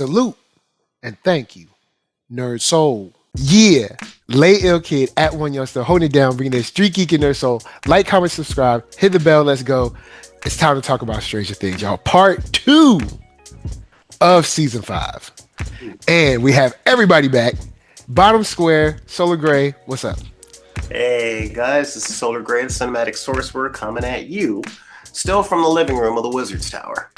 Salute and thank you, NERDSoul. Yeah, Lay Ill Kid at OneYoungsta, holding it down, bringing in StreetGeek and NERDSoul. Like, comment, subscribe, hit the bell, let's go. It's time to talk about Stranger Things, y'all. Part 2 of Season 5. And we have everybody back. Bottom square, Solar Grey, what's up? Hey guys, this is Solar Grey, the cinematic sorcerer, coming at you, still from the living room of the Wizard's Tower.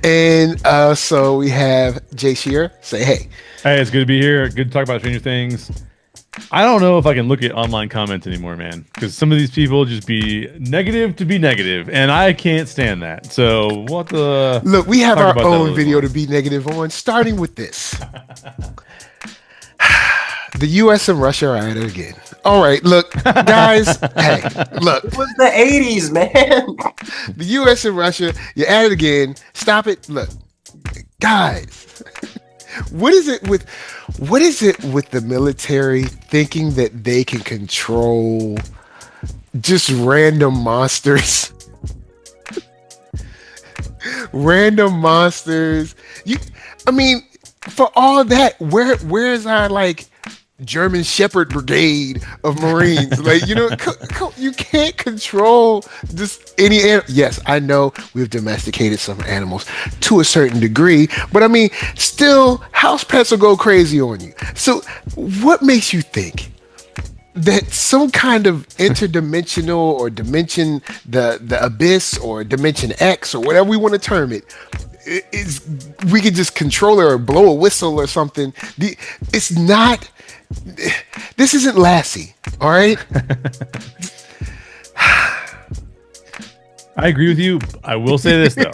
And so we have Jay Sherer. Say hey. Hey, it's good to be here. Good to talk about Stranger Things. I don't know if I can look at online comments anymore, man, because some of these people just be negative, and I can't stand that. So what the... Look, we have our own video to be negative on, starting with this. The U.S. and Russia are at it again. All right, look, guys, hey, look. It was the 80s, man. The U.S. and Russia, you're at it again. Stop it. Look, guys, what is it with the military thinking that they can control just random monsters? Random monsters. I mean, for all that, where is our like German Shepherd Brigade of Marines? Like, you know, you can't control just any animal. Yes, I know we've domesticated some animals to a certain degree, but I mean, still, house pets will go crazy on you. So what makes you think that some kind of interdimensional or dimension, the abyss or dimension X or whatever we want to term it, is we can just control it or blow a whistle or something? It's not... This isn't Lassie, all right? I agree with you. I will say this, though.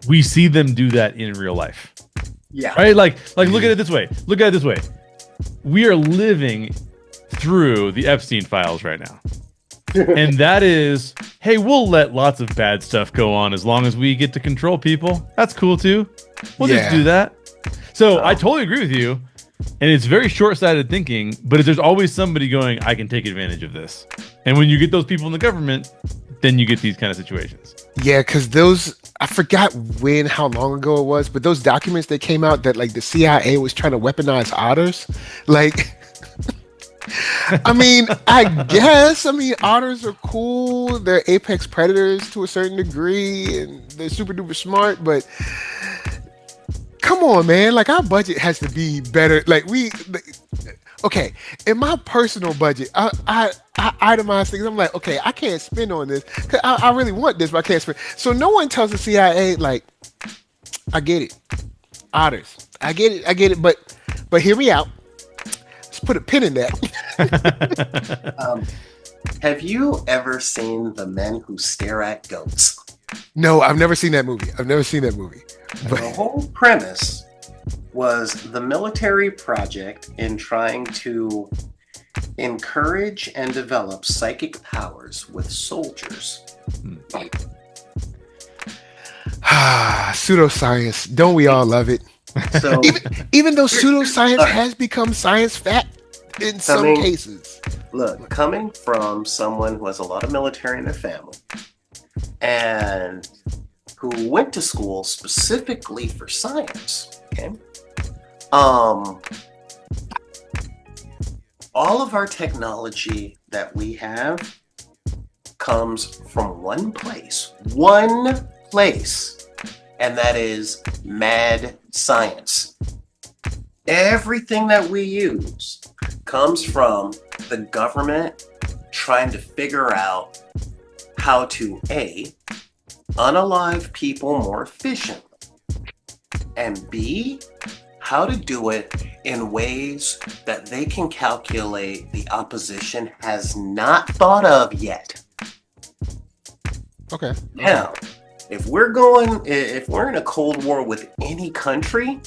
We see them do that in real life. Yeah. Right? Like look at it this way. We are living through the Epstein files right now. And that is, hey, we'll let lots of bad stuff go on as long as we get to control people. That's cool, too. We'll just do that. So I totally agree with you. And it's very short-sighted thinking, but if there's always somebody going, I can take advantage of this. And when you get those people in the government, then you get these kind of situations. Yeah, because those, I forgot how long ago it was, but those documents that came out that like the CIA was trying to weaponize otters, like, I mean, otters are cool. They're apex predators to a certain degree, and they're super duper smart, but come on, man. Like, our budget has to be better. Okay, in my personal budget, I itemize things. I'm like, okay, I can't spend on this because I really want this, but I can't spend. So no one tells the CIA, like, I get it, otters, I get it, but hear me out. Let's put a pin in that. Have you ever seen The Men Who Stare at Goats? No, I've never seen that movie. But the whole premise was the military project in trying to encourage and develop psychic powers with soldiers. Pseudoscience. Don't we all love it? So even though pseudoscience has become science fact in some cases. Look, coming from someone who has a lot of military in their family and who went to school specifically for science, okay? All of our technology that we have comes from one place, and that is mad science. Everything that we use comes from the government trying to figure out how to A, unalive people more efficiently, and B, how to do it in ways that they can calculate the opposition has not thought of yet. Okay. Now, if we're in a Cold War with any country,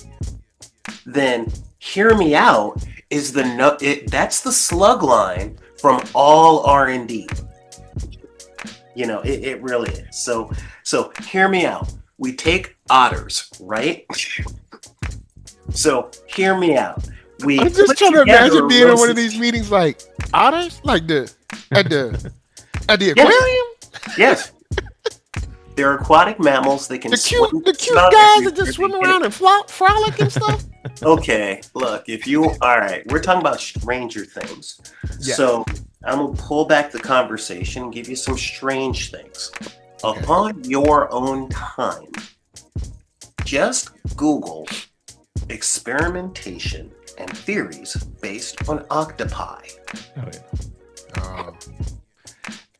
then hear me out, that's the slug line from all R&D. You know, it really is. So hear me out. We take otters, right? So hear me out. I'm just trying to imagine being in one of these meetings like otters, like at the aquarium. Yes. They're aquatic mammals. They can swim. The cute about guys every- that just swim every- around and frolic and stuff. Okay, look, all right, we're talking about Stranger Things. Yeah. So I'm gonna pull back the conversation and give you some strange things. Upon your own time, just Google experimentation and theories based on octopi. Oh, yeah.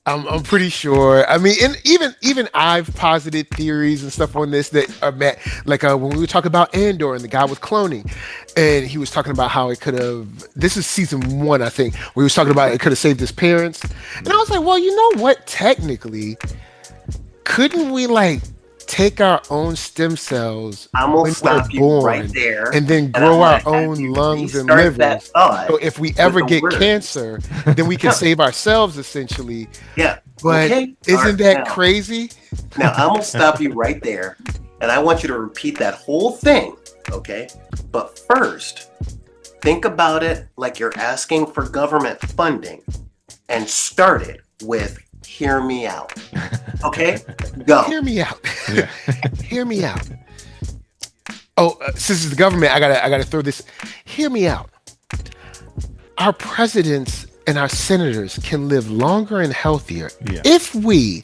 I'm pretty sure. I mean, and even I've posited theories and stuff on this that are met. Like when we were talking about Andor and the guy with cloning, and he was talking about how it could have. This is season 1, I think, where he was talking about it could have saved his parents. And I was like, well, you know what? Technically, couldn't we take our own stem cells I'm gonna when stop we're you born right there, and then and grow I'm our gonna have own you lungs and restart that livers? thought So if we ever with the get word. cancer, then we can save ourselves essentially. Yeah. But okay. isn't All right, that now- crazy? Now I'm gonna stop you right there, and I want you to repeat that whole thing, okay? But first, think about it like you're asking for government funding, and start it with "Hear me out." Okay, go. Hear me out. Yeah. Hear me out. Oh, since it's the government, I gotta throw this. Hear me out. Our presidents and our senators can live longer and healthier if we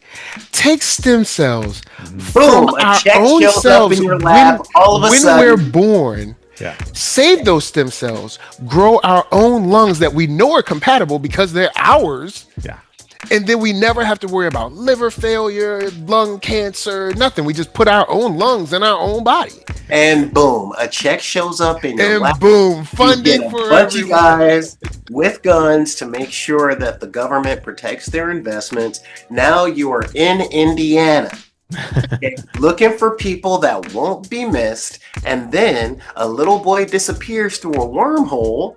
take stem cells from Boom! A our check own shows up cells in your lab. All of a when sudden, we're born. Yeah. Save those stem cells, grow our own lungs that we know are compatible because they're ours. Yeah. And then we never have to worry about liver failure, lung cancer, nothing. We just put our own lungs in our own body. and boom, a check shows up in your And lap. boom, You funding get a for bunch of everyone. guys with guns to make sure that the government protects their investments. Now you are in Indiana, okay, looking for people that won't be missed, and then a little boy disappears through a wormhole,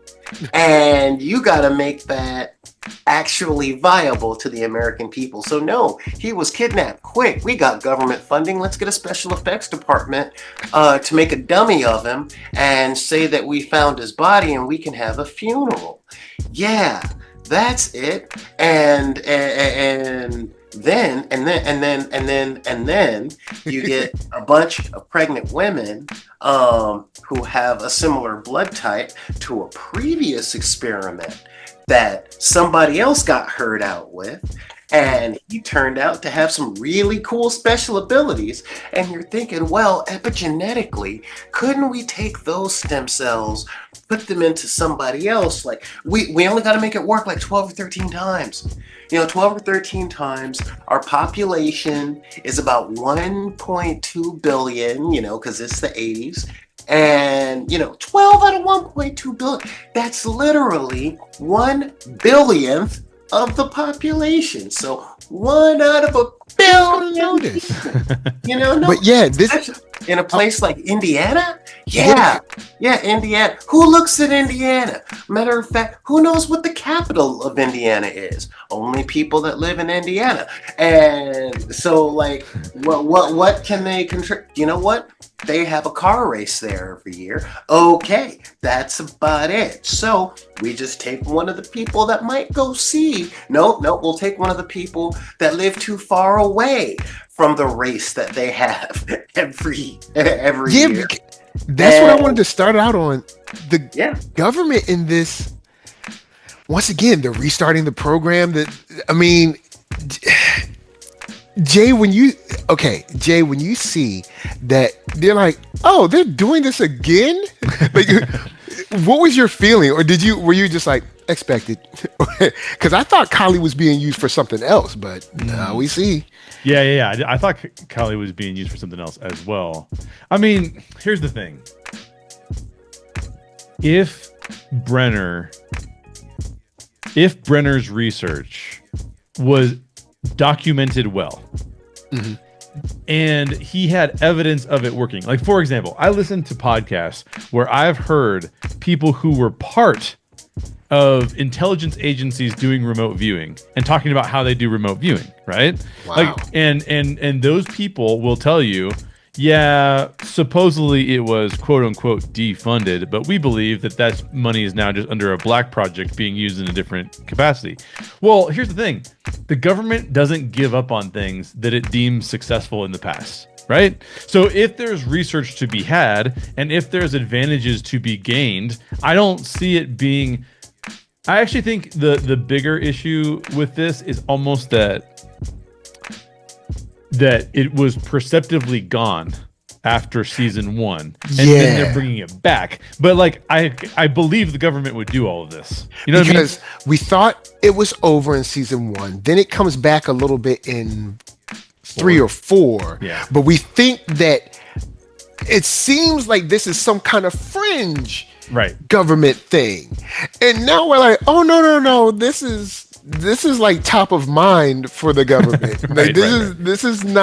and you got to make that actually viable to the American people. So no, he was kidnapped. Quick, we got government funding. Let's get a special effects department to make a dummy of him and say that we found his body and we can have a funeral. Yeah, that's it. And then you get a bunch of pregnant women who have a similar blood type to a previous experiment that somebody else got hurt out with, and he turned out to have some really cool special abilities. And you're thinking, well, epigenetically, couldn't we take those stem cells, put them into somebody else? Like we only got to make it work like 12 or 13 times. 12 or 13 times. Our population is about 1.2 billion, because it's the 80s. And 12 out of 1.2 billion, that's literally 1/billionth of the population. So 1 out of a billion. Notice. No, But yeah, this in a place like Indiana? Yeah, Indiana. Who looks at Indiana? Matter of fact, who knows what the capital of Indiana is? Only people that live in Indiana. And so, what can they contribute? You know what? They have a car race there every year. Okay, that's about it. So we just take one of the people that might go see. No, we'll take one of the people that live too far away from the race that they have every year. That's what I wanted to start out on. The government in this, once again, they're restarting the program. Jay, when you see that they're like, oh, they're doing this again? What was your feeling? Or were you just like, expected? Because I thought Kali was being used for something else, but now we see. Yeah. I thought Kali was being used for something else as well. I mean, here's the thing. If Brenner's research was documented well, and he had evidence of it working. Like, for example, I listened to podcasts where I've heard people who were part of intelligence agencies doing remote viewing and talking about how they do remote viewing, right? Wow. And those people will tell you, yeah, supposedly it was quote unquote defunded, but we believe that that money is now just under a black project being used in a different capacity. Well, here's the thing. The government doesn't give up on things that it deems successful in the past, right? So if there's research to be had and if there's advantages to be gained, I don't see it being... I actually think the bigger issue with this is almost that it was perceptively gone after season 1, and then they're bringing it back. But like, I believe the government would do all of this. You know because what I mean? we thought it was over in season 1. Then it comes back a little bit in 3 or 4. Yeah. But we think that it seems like this is some kind of fringe government thing. And now we're like, oh no, this is like top of mind for the government. Like this isn't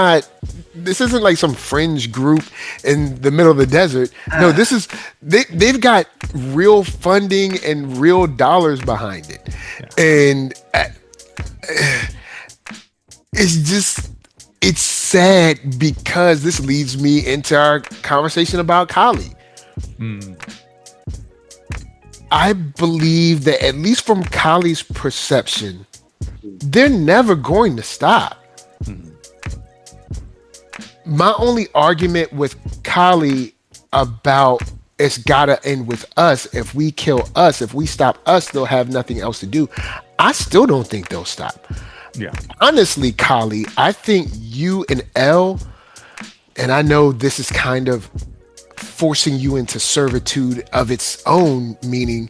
like some fringe group in the middle of the desert. No, this is they've got real funding and real dollars behind it. Yeah. And it's sad because this leads me into our conversation about Kali. I believe that, at least from Kali's perception, they're never going to stop. My only argument with Kali about it's gotta end with us. If we kill us, if we stop us, they'll have nothing else to do. I still don't think they'll stop. Yeah. Honestly, Kali, I think you and Elle, and I know this is kind of forcing you into servitude of its own meaning,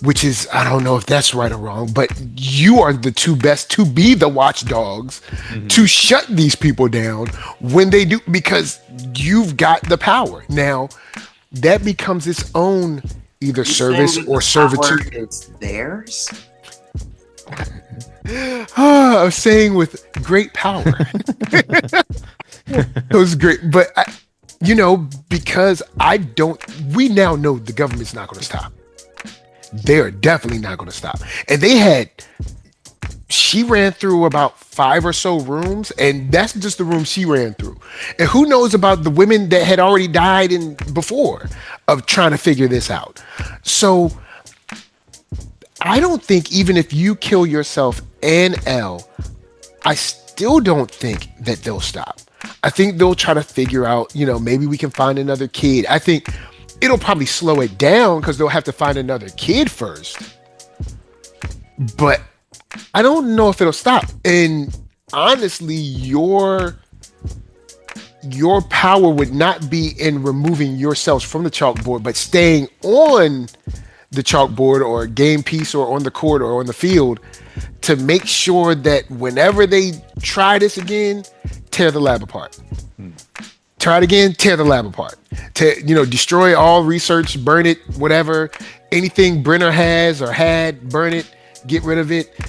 which is, I don't know if that's right or wrong, but you are the two best to be the watchdogs to shut these people down when they do, because you've got the power. Now, that becomes its own either service or servitude. It's theirs? I'm saying with great power. It was great, but because we now know the government's not going to stop. They're definitely not going to stop. And she ran through about 5 or so rooms, and that's just the room she ran through. And who knows about the women that had already died before of trying to figure this out. So I don't think, even if you kill yourself and Elle, I still don't think that they'll stop. I think they'll try to figure out, maybe we can find another kid. I think it'll probably slow it down because they'll have to find another kid first. But I don't know if it'll stop. And honestly, your power would not be in removing yourselves from the chalkboard, but staying on the chalkboard or game piece or on the court or on the field to make sure that whenever they try this again, tear the lab apart. Try it again, tear the lab apart. Destroy all research, burn it, whatever. Anything Brenner has or had, burn it, get rid of it.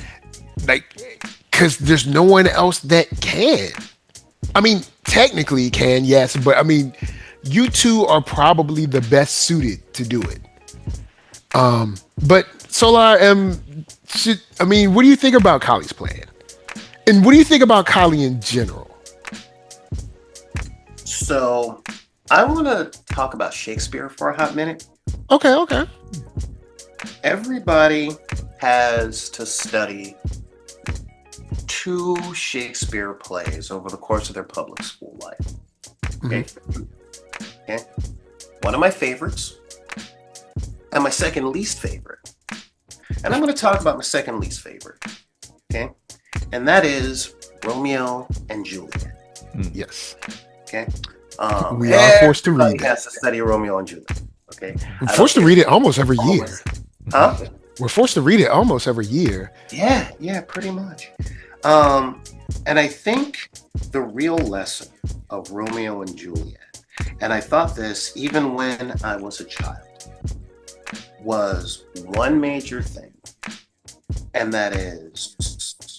Because there's no one else that can. I mean, technically can, yes, but I mean, you two are probably the best suited to do it. But Solar, what do you think about Kali's plan? And what do you think about Kali in general? So, I want to talk about Shakespeare for a hot minute. Okay. Everybody has to study 2 Shakespeare plays over the course of their public school life. Okay? Okay. One of my favorites and my second least favorite. And I'm going to talk about my second least favorite. Okay? And that is Romeo and Juliet. Yes. Okay? We are forced to read it. Has to study Romeo and Juliet. Okay? We're forced to read it almost every year. Huh? We're forced to read it almost every year. Yeah, pretty much. And I think the real lesson of Romeo and Juliet, and I thought this even when I was a child, was one major thing, and that is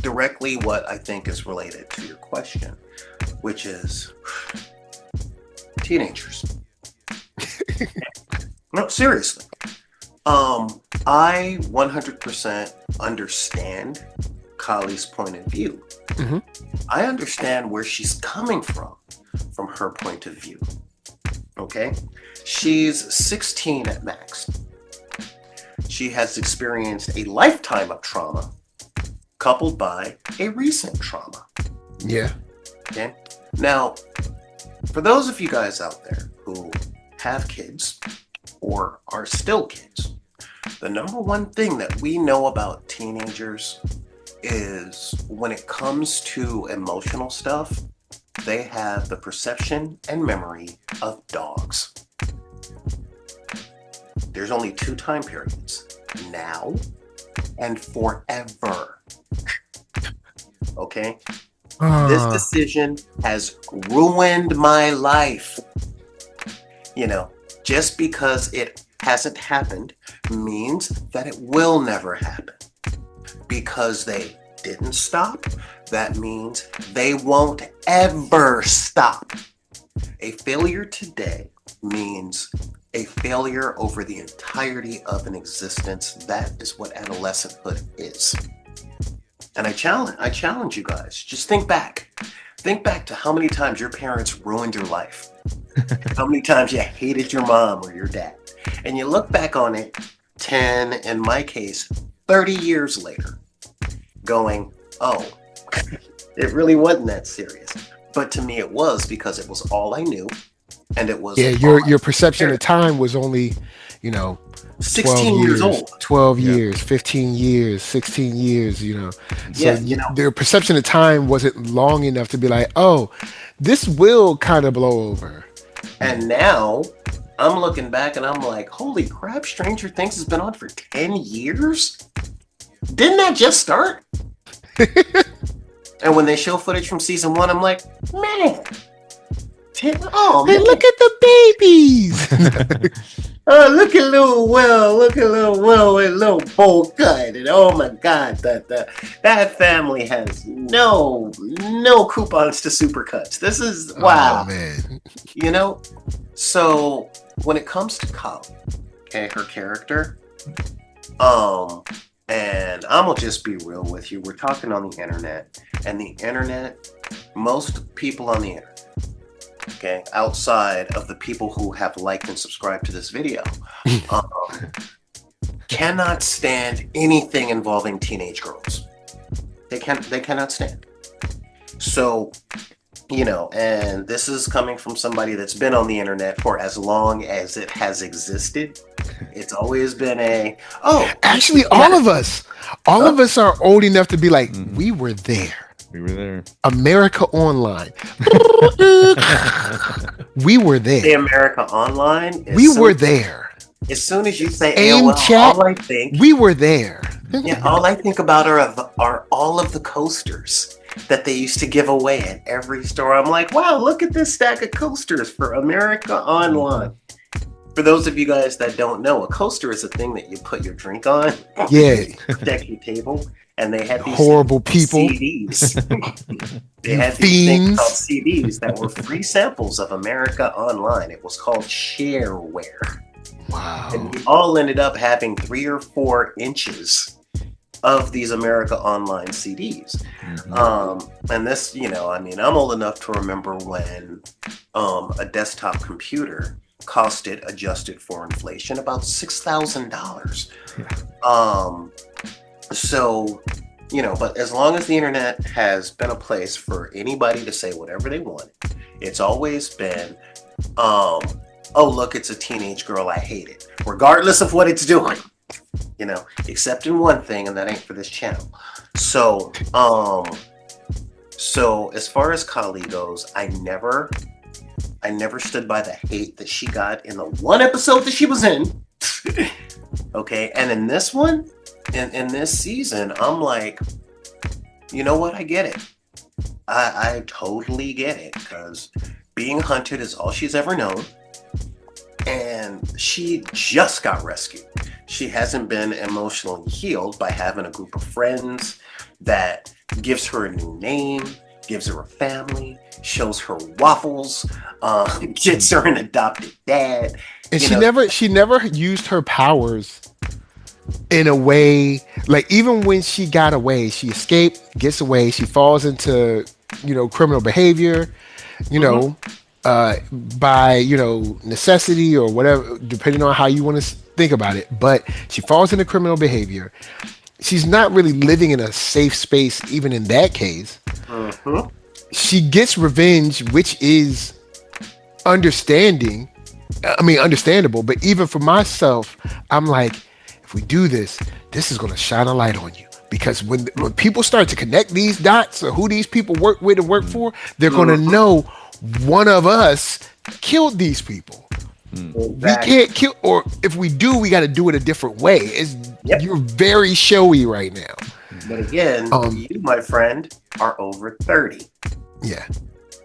directly what I think is related to your question, which is teenagers. No, seriously. I 100% understand Kali's point of view. I understand where she's coming from from her point of view. Okay? She's 16 at max. She has experienced a lifetime of trauma coupled by a recent trauma. Yeah. Okay? Now, for those of you guys out there who have kids or are still kids, the number one thing that we know about teenagers is when it comes to emotional stuff, they have the perception and memory of dogs. There's only 2 time periods, now and forever. Okay? This decision has ruined my life. You know, just because it hasn't happened means that it will never happen. Because they didn't stop, that means they won't ever stop. A failure today means a failure over the entirety of an existence. That is what adolescenthood is. And I challenge you guys. Just think back. Think back to how many times your parents ruined your life. How many times you hated your mom or your dad. And you look back on it 10, in my case, 30 years later, going, oh, it really wasn't that serious. But to me it was, because it was all I knew. And it was your perception of time was only, 16 years old. 12 years, 15 years, 16 years, So their perception of time wasn't long enough to be like, oh, this will kind of blow over. And now I'm looking back and I'm like, holy crap, Stranger Things has been on for 10 years? Didn't that just start? And when they show footage from season 1, I'm like, man. Oh, man. Hey, look at the babies. Oh, look at little Will with little bowl cut. And oh my God, that family has no coupons to supercuts. This is, wow. Oh, man. So when it comes to Kali, okay, her character, and I'm gonna just be real with you. We're talking on the internet, and the internet, most people on the internet, okay, outside of the people who have liked and subscribed to this video, cannot stand anything involving teenage girls. They cannot stand. So, and this is coming from somebody that's been on the internet for as long as it has existed. It's always been actually, all of us are old enough to be like, we were there. We were there. America Online. We were there. The America Online. We were there. As soon as you say AIM AOL, chat, all I think, we were there. Yeah, all I think about are all of the coasters that they used to give away at every store. I'm like, wow, look at this stack of coasters for America Online. For those of you guys that don't know, a coaster is a thing that you put your drink on. Yeah. Deck your table. And they had these horrible people. CDs. They had these things called CDs that were free samples of America Online. It was called shareware. Wow. And we all ended up having 3 or 4 inches of these America Online CDs. And this, I'm old enough to remember when a desktop computer costed, adjusted for inflation, about $6,000. So, but as long as the internet has been a place for anybody to say whatever they want, it's always been, oh, look, it's a teenage girl, I hate it, regardless of what it's doing, except in one thing, and that ain't for this channel. So as far as Kali goes, I never stood by the hate that she got in the one episode that she was in. Okay, and in this one, in this season, I'm like, you know what? I get it. I totally get it, because being hunted is all she's ever known, and she just got rescued. She hasn't been emotionally healed by having a group of friends that gives her a new name, gives her a family, shows her waffles, gets her an adopted dad. And she never used her powers in a way, like, even when she got away, she escaped, gets away, she falls into, criminal behavior, by necessity or whatever, depending on how you want to think about it. But she falls into criminal behavior. She's not really living in a safe space, even in that case. Mhm. She gets revenge, which is understandable. But even for myself, I'm like, if we do this, this is going to shine a light on you. Because when people start to connect these dots of who these people work with and work for, they're going to know one of us killed these people. Exactly. We can't kill, or if we do, we got to do it a different way. You're very showy right now. But again, you, my friend, are over 30. Yeah.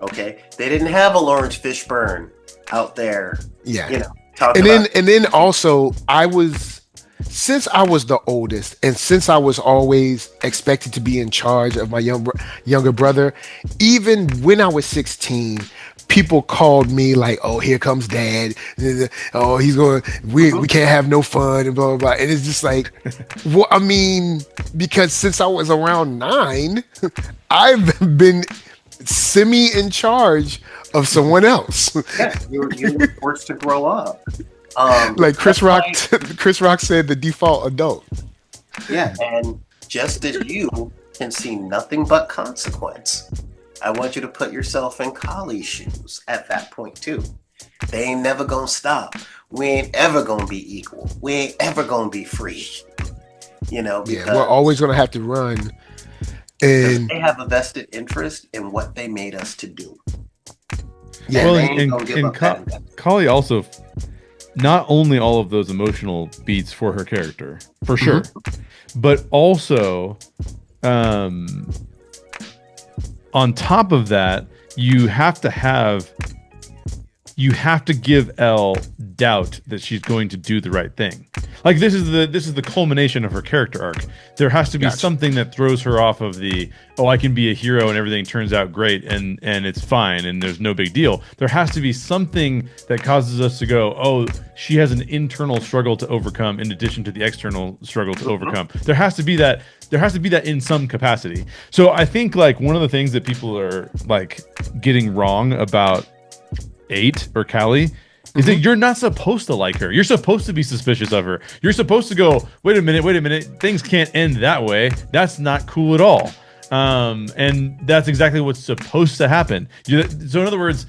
Okay? They didn't have a Lawrence Fishburne out there. Yeah. Talking And then also, since I was the oldest, and since I was always expected to be in charge of my younger brother, even when I was 16, people called me like, "Oh, here comes Dad. Oh, he's going. We can't have no fun and blah blah blah." And it's just like, well, I mean, because since I was around 9, I've been semi in charge of someone else. Yeah, you were forced to grow up. Like Chris Rock said, the default adult. Yeah, and just as you can see nothing but consequence, I want you to put yourself in Kali's shoes at that point too. They ain't never gonna stop. We ain't ever gonna be equal. We ain't ever gonna be free. Because we're always gonna have to run. And they have a vested interest in what they made us to do. Yeah, well, they ain't gonna give up that. Kali also, not only all of those emotional beats for her character, for sure, but also, on top of that, you have to give Elle doubt that she's going to do the right thing. Like this is the culmination of her character arc. There has to be something that throws her off of I can be a hero and everything turns out great and it's fine and there's no big deal. There has to be something that causes us to go, oh, she has an internal struggle to overcome in addition to the external struggle to overcome. There has to be that in some capacity. So I think like one of the things that people are like getting wrong about 8 or Kali is that you're not supposed to like her. You're supposed to be suspicious of her. You're supposed to go, wait a minute. Things can't end that way. That's not cool at all. And that's exactly what's supposed to happen. So in other words,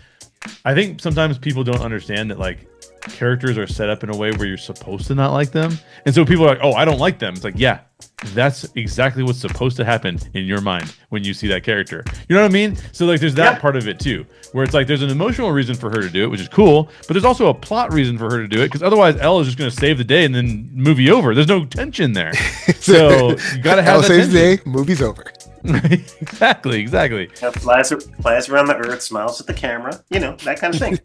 I think sometimes people don't understand that like characters are set up in a way where you're supposed to not like them. And so people are like, oh, I don't like them. It's like, yeah, that's exactly what's supposed to happen in your mind when you see that character. You know what I mean? So like there's that part of it too, where it's like there's an emotional reason for her to do it, which is cool, but there's also a plot reason for her to do it, because otherwise Elle is just going to save the day and then movie over. There's no tension there. So you got to have Elle that saves the tension. day, movie's over. Exactly. Flies around the earth, smiles at the camera, that kind of thing.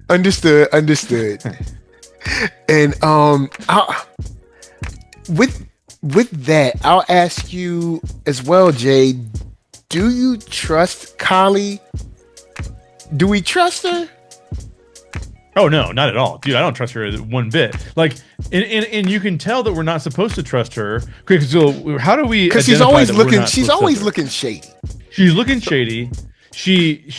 Understood. And with that, I'll ask you as well, Jay. Do you trust Kali? Do we trust her? Oh no, not at all, dude. I don't trust her one bit. Like, and you can tell that we're not supposed to trust her. So how do we? Because she's always looking. She's always looking shady. She's looking shady.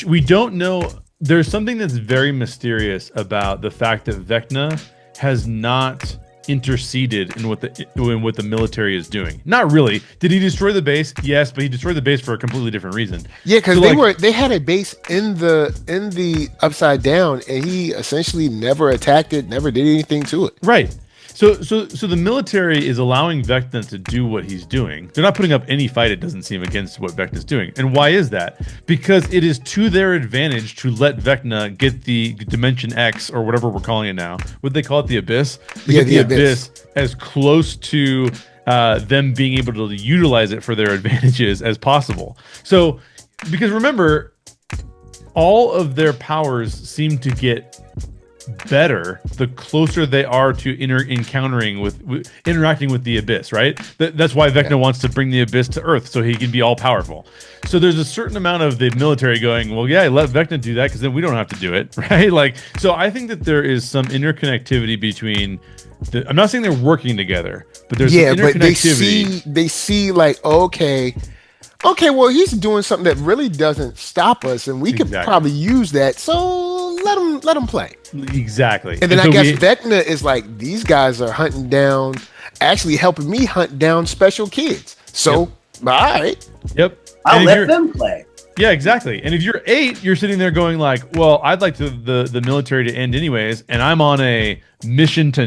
We don't know. There's something that's very mysterious about the fact that Vecna has not interceded in what the military is doing. Not really. Did he destroy the base? Yes, but he destroyed the base for a completely different reason. Yeah, because they had a base in the Upside Down, and he essentially never attacked it, never did anything to it. Right. So the military is allowing Vecna to do what he's doing. They're not putting up any fight, it doesn't seem, against what Vecna's doing. And why is that? Because it is to their advantage to let Vecna get the Dimension X, or whatever we're calling it now. Would they call it the Abyss? Yeah, the Abyss as close to them being able to utilize it for their advantages as possible. So, because remember, all of their powers seem to get better the closer they are to interacting with the Abyss, right? That's why Vecna wants to bring the Abyss to Earth, so he can be all powerful. So there's a certain amount of the military going, well, yeah, let Vecna do that because then we don't have to do it, right? Like, so I think that there is some interconnectivity between I'm not saying they're working together, but there's some interconnectivity. But they see like, okay, okay, well, he's doing something that really doesn't stop us, and we could Exactly. probably use that. So let him play. Exactly. And then I so guess Vecna is like, these guys are hunting down, actually helping me hunt down special kids. So, all right. Yep. I'll And if let you're- them play. Yeah, exactly. And if you're 8, you're sitting there going like, well, I'd like the military to end anyways, and I'm on a mission to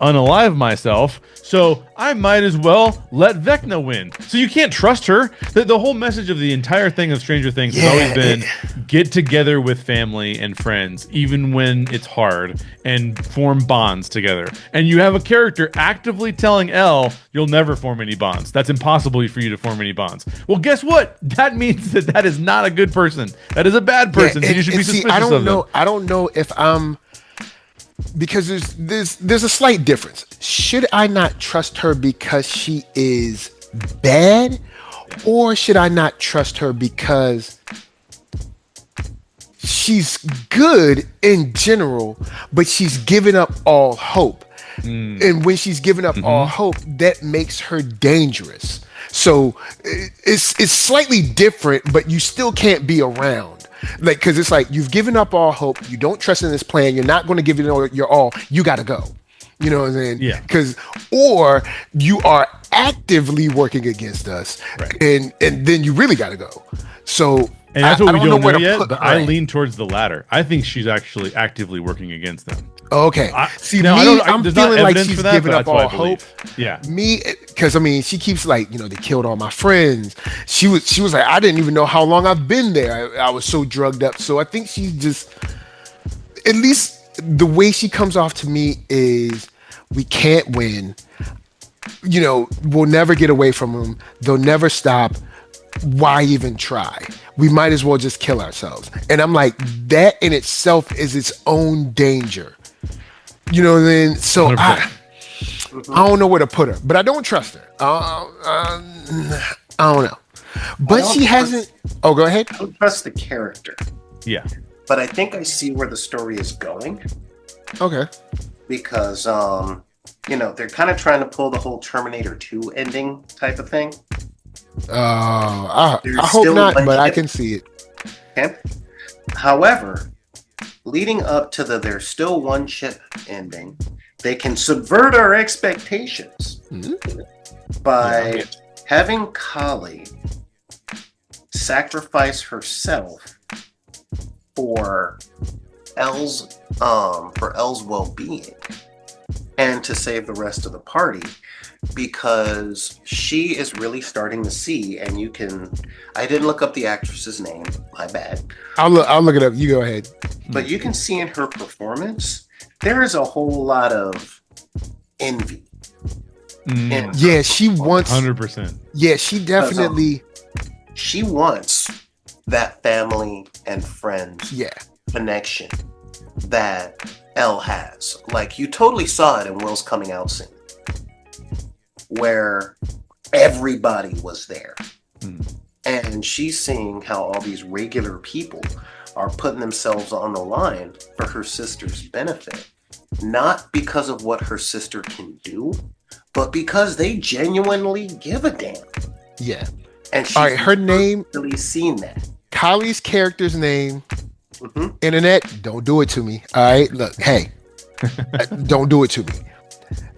unalive myself, so I might as well let Vecna win. So you can't trust her. The whole message of the entire thing of Stranger Things has always been get together with family and friends, even when it's hard, and form bonds together. And you have a character actively telling Elle, you'll never form any bonds. That's impossible for you to form any bonds. Well, guess what? That means that is not a good person. That is a bad person. So you should be suspicious I don't of know. them. I don't know if I'm, because there's a slight difference. Should I not trust her because she is bad, or should I not trust her because she's good in general, but she's given up all hope? And when she's given up all hope, that makes her dangerous. So it's slightly different, but you still can't be around. Like, because it's like you've given up all hope. You don't trust in this plan. You're not going to give it your all. You got to go. You know what I'm saying? Yeah. Because or you are actively working against us, Right. and then you really got to go. So And that's what we don't don't where know to yet, put but her I at. lean towards the latter. I think she's actually actively working against them. Okay. See, now, I'm there's not feeling like evidence she's for that, giving but up that's what all I believe. hope. Yeah. Me, because I mean, she keeps like, they killed all my friends. She was like, I didn't even know how long I've been there. I was so drugged up. So I think she's just, at least the way she comes off to me is, we can't win. We'll never get away from them. They'll never stop. Why even try? We might as well just kill ourselves. And I'm like, that in itself is its own danger. You know what I mean? So 100%. I don't know where to put her, but I don't trust her. I don't know. But don't she hasn't. Oh, go ahead. I don't trust the character, Yeah. but I think I see where the story is going Okay. because, they're kind of trying to pull the whole Terminator 2 ending type of thing. I There's hope still not, one but I chip. can see it. Okay. However, leading up to the "there's still one chip" ending, they can subvert our expectations by having Kali sacrifice herself for Elle's well-being and to save the rest of the party, because she is really starting to see, and I didn't look up the actress's name, my bad, I'll look it up. You go ahead. but you can see in her performance there is a whole lot of envy. in Yeah, she wants. 100%. Yeah, she definitely. She wants that family and friends Yeah. connection that Elle has. Like, you totally saw it in Will's coming out scene, where everybody was there. And she's seeing how all these regular people are putting themselves on the line for her sister's benefit. Not because of what her sister can do, but because they genuinely give a damn. Yeah. And she's All right, her name, really seen that. Kylie's character's name, Mhm. internet, don't do it to me. All right, look, hey, don't do it to me.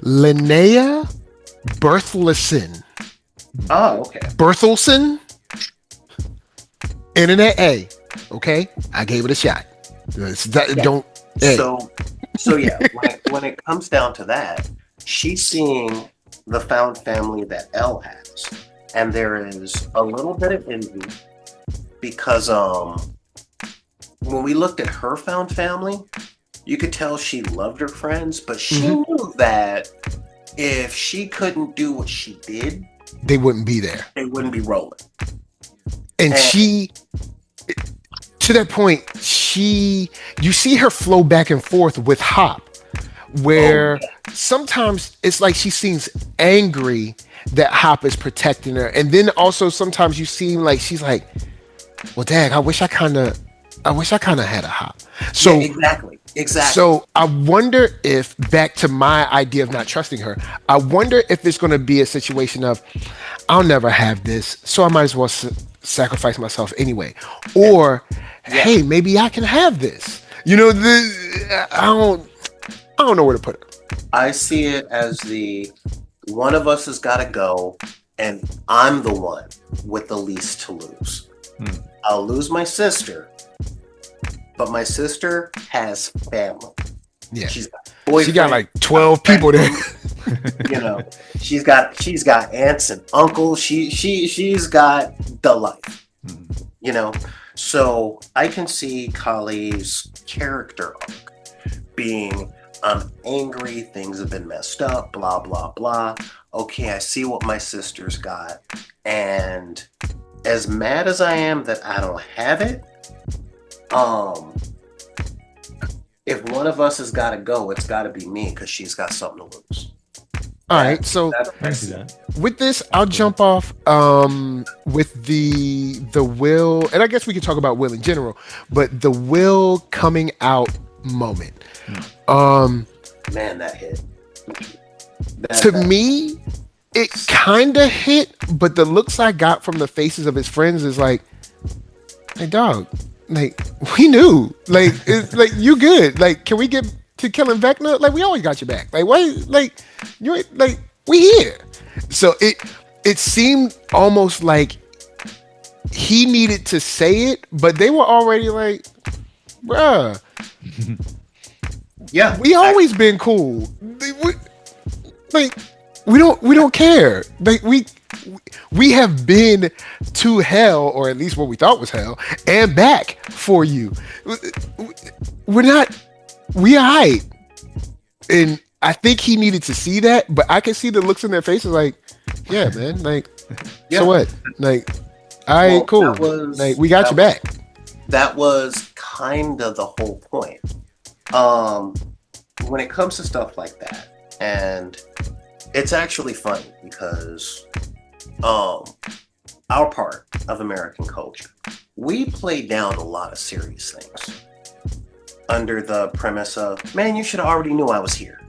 Linnea Berthelsen. Oh, okay. Berthelsen? Internet A. Okay, I gave it a shot. Don't. Hey. So yeah, when it comes down to that, she's seeing the found family that Elle has, and there is a little bit of envy because when we looked at her found family, you could tell she loved her friends, but she knew that if she couldn't do what she did, They wouldn't be there. they wouldn't be rolling. And she, to that point, you see her flow back and forth with Hop, where sometimes it's like she seems angry that Hop is protecting her, and then also sometimes you seem like she's like, well, dang, I wish I kind of had a Hop. So Yeah, exactly. So I wonder if, back to my idea of not trusting her, I wonder if it's going to be a situation of, I'll never have this, so I might as well sacrifice myself anyway. Or, hey, maybe I can have this. You know, I don't know where to put it. I see it as one of us has got to go, and I'm the one with the least to lose. I'll lose my sister, but my sister has family. Yeah, she's got boyfriend, she got like 12 people there. You know, she's got aunts and uncles. She's got the life. You know, so I can see Kali's character arc being, I'm angry, things have been messed up, blah blah blah. Okay, I see what my sister's got, and as mad as I am that I don't have it, if one of us has got to go, it's got to be me because she's got something to lose. All right, so with this, I'll jump off with the Will, and I guess we could talk about Will in general, but the Will coming out moment. Man, that hit. To me, it kind of hit, but the looks I got from the faces of his friends is like, hey, dog, like, we knew. Like, it's like, you good. Like, can we get to killing Vecna? Like, we always got your back. Like, why? Like, you ain't, like, we here. So it seemed almost like he needed to say it, but they were already like, bruh. Yeah. We always been cool. We don't care. Like, we have been to hell, or at least what we thought was hell, and back for you. We alright. And I think he needed to see that, but I can see the looks in their faces like, yeah, man, like, so what? Like, all right, cool. Like, we got your back. That was kind of the whole point. When it comes to stuff like that, and it's actually funny because our part of American culture, we play down a lot of serious things under the premise of, man, you should have already knew I was here.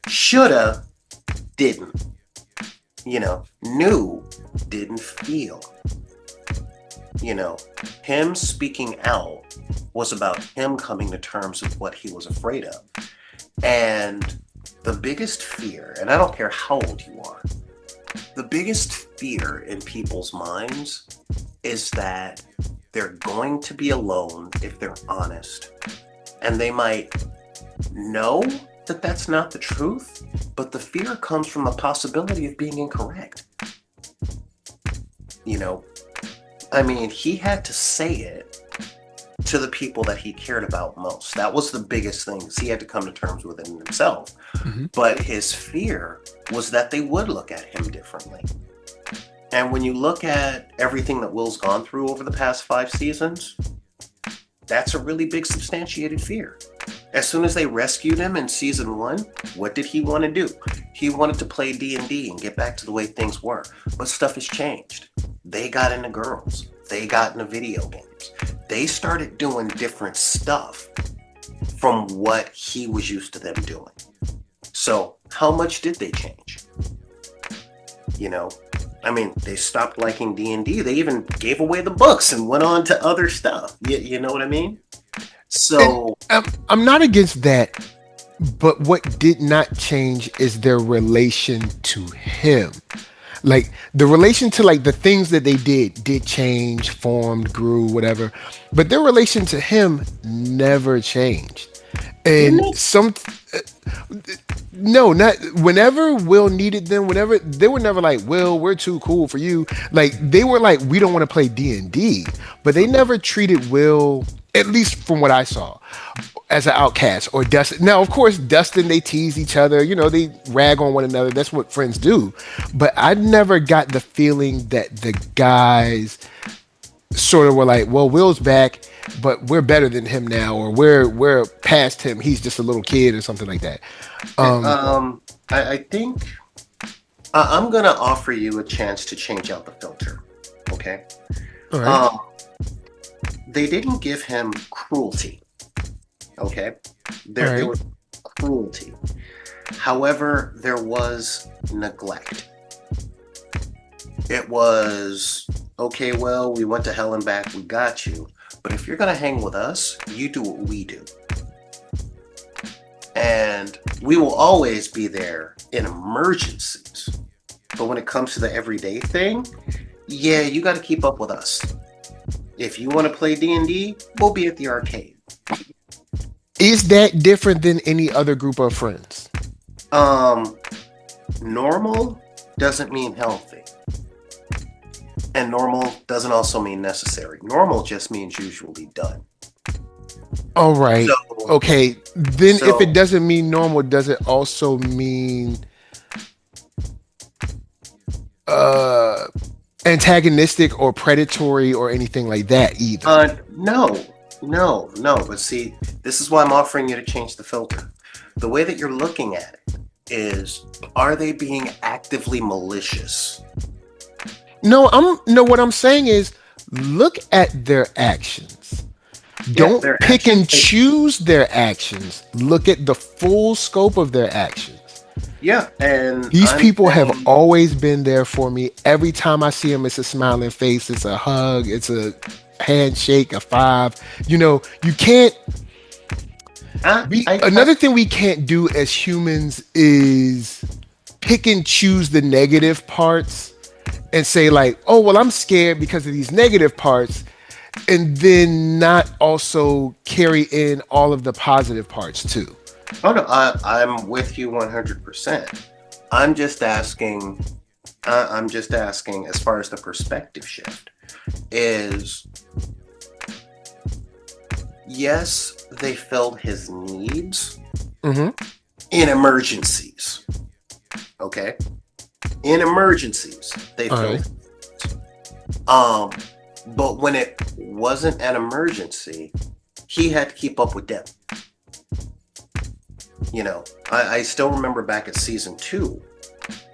Shoulda, didn't. You know, knew, didn't feel. You know, him speaking out was about him coming to terms with what he was afraid of. And the biggest fear, and I don't care how old you are, the biggest fear in people's minds is that they're going to be alone if they're honest. And they might know that that's not the truth, but the fear comes from the possibility of being incorrect. You know, I mean, he had to say it to the people that he cared about most. That was the biggest thing, because he had to come to terms with it in himself. Mm-hmm. But his fear was that they would look at him differently. And when you look at everything that Will's gone through over the past 5 seasons, that's a really big substantiated fear. As soon as they rescued him in season 1, what did he want to do? He wanted to play D&D and get back to the way things were. But stuff has changed. They got into girls. They got into video games. They started doing different stuff from what he was used to them doing. So how much did they change? You know, I mean, they stopped liking D&D. They even gave away the books and went on to other stuff. You know what I mean? So I'm not against that, but what did not change is their relation to him. Like, the relation to, like, the things that they did change, formed, grew, whatever, but their relation to him never changed. And no, not whenever Will needed them, whenever they were never like, Will, we're too cool for you. Like, they were like, we don't want to play D&D, but they never treated Will, at least from what I saw, as an outcast or Dustin. Now, of course, Dustin, they tease each other, you know, they rag on one another. That's what friends do. But I never got the feeling that the guys sort of were like, well, Will's back, but we're better than him now, or we're past him. He's just a little kid or something like that. I think I'm going to offer you a chance to change out the filter. Okay? All right. They didn't give him cruelty. Okay? There was cruelty. However, there was neglect. it was, okay, well, we went to hell and back, we got you. But if you're going to hang with us, you do what we do. And we will always be there in emergencies. But when it comes to the everyday thing, yeah, you got to keep up with us. If you want to play D&D, we'll be at the arcade. Is that different than any other group of friends? Normal doesn't mean healthy. And normal doesn't also mean necessary. Normal just means usually done. All right. So, okay. Then if it doesn't mean normal, does it also mean antagonistic or predatory or anything like that either? No. But see, this is why I'm offering you to change the filter. The way that you're looking at it is, are they being actively malicious? No, what I'm saying is, look at their actions. Don't pick and choose their actions. Look at the full scope of their actions. Yeah, and these people have always been there for me. Every time I see them, it's a smiling face, it's a hug, it's a handshake, a five. You can't. Another thing we can't do as humans is pick and choose the negative parts and say like, oh, well, I'm scared because of these negative parts, and then not also carry in all of the positive parts too. Oh no, I'm with you 100%. I'm just asking as far as the perspective shift is, yes, they filled his needs in emergencies. Okay? In emergencies, they filled. But when it wasn't an emergency, he had to keep up with them. I still remember back at season 2,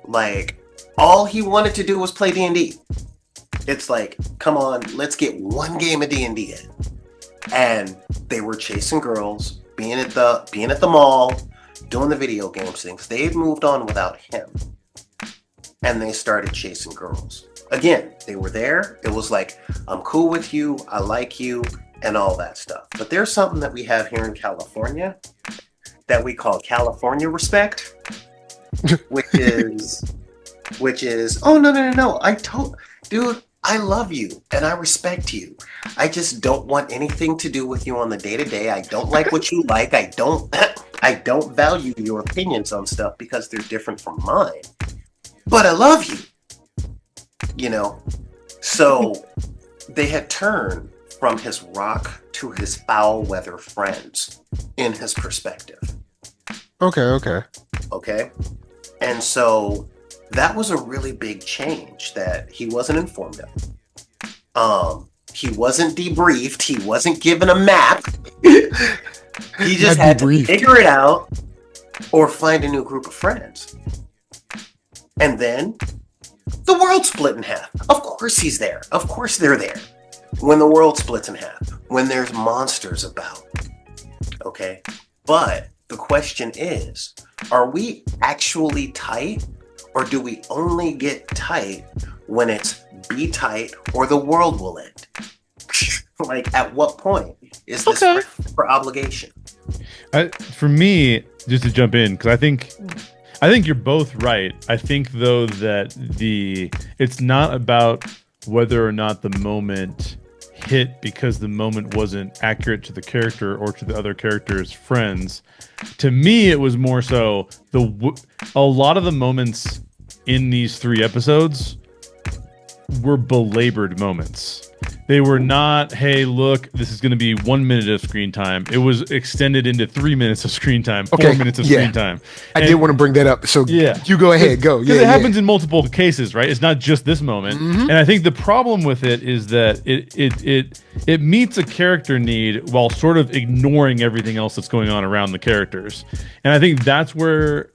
like, all he wanted to do was play D&D. It's like, come on, let's get one game of D&D in. And they were chasing girls, being at the mall, doing the video games things. They had moved on without him. And they started chasing girls. Again, they were there. It was like, I'm cool with you, I like you, and all that stuff. But there's something that we have here in California that we call California respect, which is, oh, no. Dude, I love you and I respect you. I just don't want anything to do with you on the day-to-day. I don't like what you like. I don't value your opinions on stuff because they're different from mine. But I love you. So they had turned from his rock to his foul weather friends in his perspective. Okay. And so that was a really big change that he wasn't informed of. He wasn't debriefed. He wasn't given a map. He just had to figure it out or find a new group of friends. And then the world split in half. Of course he's there. Of course they're there. When the world splits in half. When there's monsters about. Okay? But the question is, are we actually tight? Or do we only get tight when it's be tight or the world will end? Like, at what point is this for obligation? For me, just to jump in, because I think you're both right. I think, though, that it's not about whether or not the moment hit because the moment wasn't accurate to the character or to the other character's friends. To me, it was more so a lot of the moments in these 3 episodes were belabored moments. They were not, hey, look, this is going to be 1 minute of screen time. It was extended into 3 minutes of screen time, 4 minutes of screen time. I did want to bring that up. So you go ahead, go. Because it happens in multiple cases, right? It's not just this moment. And I think the problem with it is that it meets a character need while sort of ignoring everything else that's going on around the characters. And I think that's where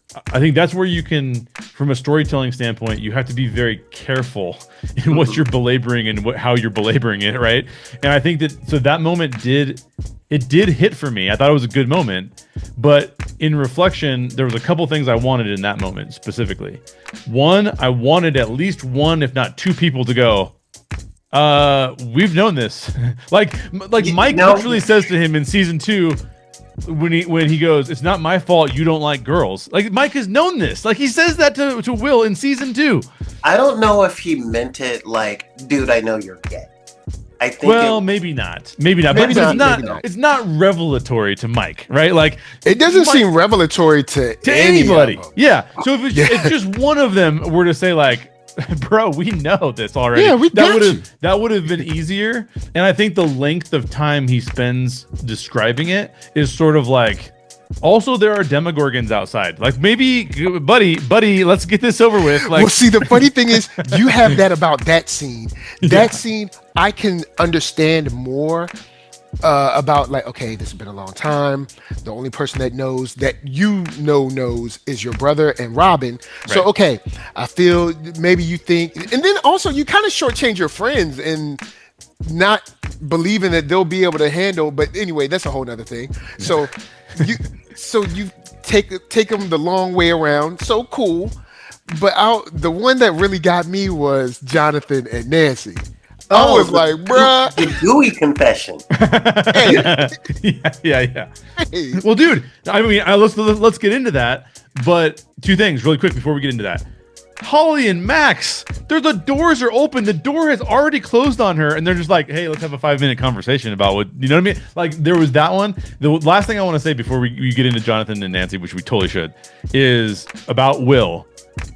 you can, from a storytelling standpoint, you have to be very careful in what you're belaboring and how you're belaboring during it, right? And I think that moment did hit for me. I thought it was a good moment, but in reflection, there was a couple things I wanted in that moment specifically. One, I wanted at least one, if not two people to go, we've known this. like Mike literally says to him in season 2, when he goes, it's not my fault you don't like girls. Like, Mike has known this. Like, he says that to Will in season 2. I don't know if he meant it like, dude, I know you're gay. I think maybe not. But it's not revelatory to Mike, right? Like, it doesn't seem revelatory to anybody. Yeah. So if just one of them were to say like, bro, we know this already. Yeah, that would have been easier. And I think the length of time he spends describing it is sort of like, also there are demogorgons outside. Like, maybe, buddy, let's get this over with. Like, well, see, the funny thing is, you have that about that scene. That scene, I can understand more about, like, okay, this has been a long time. The only person that knows knows is your brother and Robin. Right. So, okay, I feel maybe you think, and then also you kind of shortchange your friends and not believing that they'll be able to handle. But anyway, that's a whole nother thing. So you take them the long way around. So cool. But the one that really got me was Jonathan and Nancy. I was like, bruh. The gooey confession. Yeah. Hey. Well, dude, I mean, let's get into that. But two things really quick before we get into that. Holly and Max, the doors are open. The door has already closed on her, and they're just like, hey, let's have a 5-minute conversation about what, you know what I mean? Like, there was that one. The last thing I want to say before we get into Jonathan and Nancy, which we totally should, is about Will.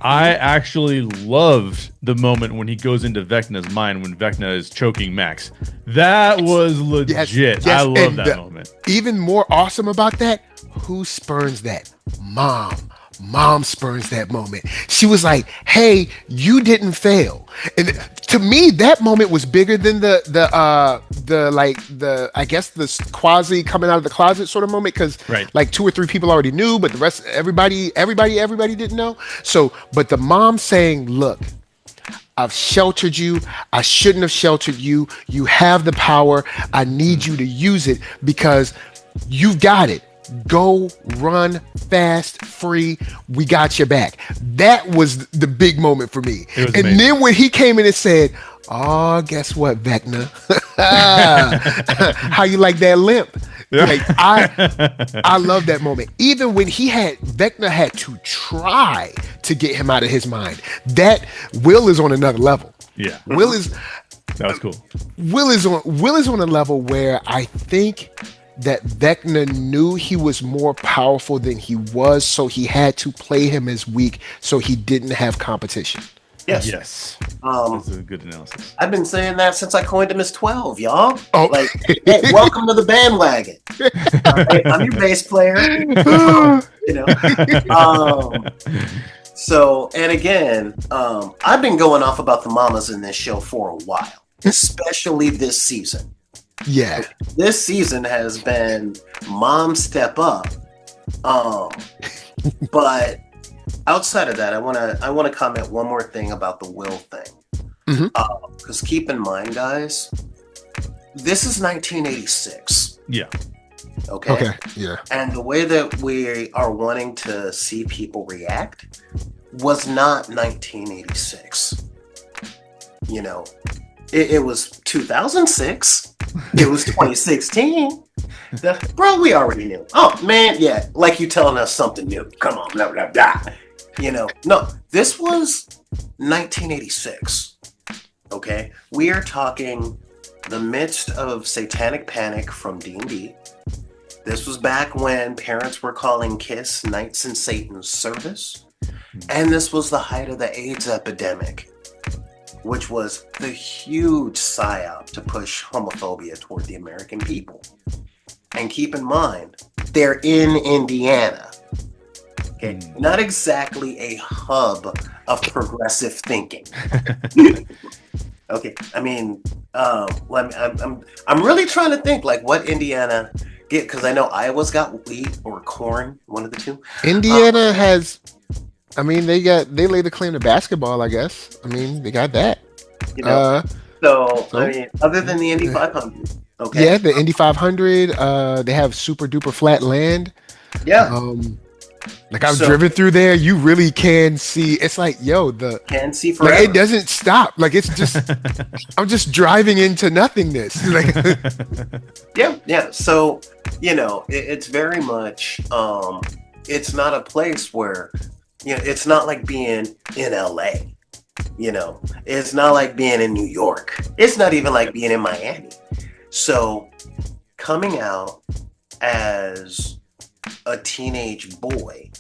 I actually loved the moment when he goes into Vecna's mind when Vecna is choking Max. That was legit. Yes. I love that moment. Even more awesome about that, who spurns that? Mom spurns that moment. She was like, hey, you didn't fail. And to me, that moment was bigger than the I guess the quasi coming out of the closet sort of moment, because like 2 or 3 people already knew, but the rest, everybody didn't know. So, but the mom saying, look, I've sheltered you. I shouldn't have sheltered you. You have the power. I need you to use it because you've got it. Go, run, fast, free. We got your back. That was the big moment for me. And amazing. Then when he came in and said, oh, guess what, Vecna? How you like that limp? Yeah. Like, I love that moment. Even when Vecna had to try to get him out of his mind. That Will is on another level. Yeah. That was cool. Will is on a level where I think that Vecna knew he was more powerful than he was, so he had to play him as weak so he didn't have competition. Yes. That's a good analysis. I've been saying that since I coined him as 12, y'all. Oh. Like, hey, welcome to the bandwagon. Hey, I'm your bass player. You know. So, and again, I've been going off about the mamas in this show for a while, especially this season. Yeah. This season has been mom step up. But outside of that, I want to comment one more thing about the Will thing. Because keep in mind, guys, this is 1986. Yeah. Okay. Yeah. And the way that we are wanting to see people react was not 1986. You know, it was 2006. It was 2016. Bro, we already knew. Oh, man, yeah. Like you telling us something new. Come on, blah, blah, blah. You know, no, this was 1986. Okay? We are talking the midst of satanic panic from D&D. This was back when parents were calling Kiss Knights in Satan's Service. And this was the height of the AIDS epidemic, which was the huge psyop to push homophobia toward the American people. And keep in mind, they're in Indiana. Okay, not exactly a hub of progressive thinking. Okay, I mean, I'm really trying to think like what Indiana get, because I know Iowa's got wheat or corn, one of the two. Indiana has. I mean, they lay the claim to basketball, I guess. I mean, they got that. You know, So, So? I mean, other than the Indy 500, okay, Yeah, the Indy 500. They have super duper flat land. yeah. Like I've So driven through there. You really can see. It's like, yo, can see like forever. it doesn't stop. Like it's just, I'm just driving into nothingness. Like, Yeah. So, it's very much, it's not a place where, it's not like being in LA. It's not like being in New York. It's not even like being in Miami. So, coming out as a teenage boy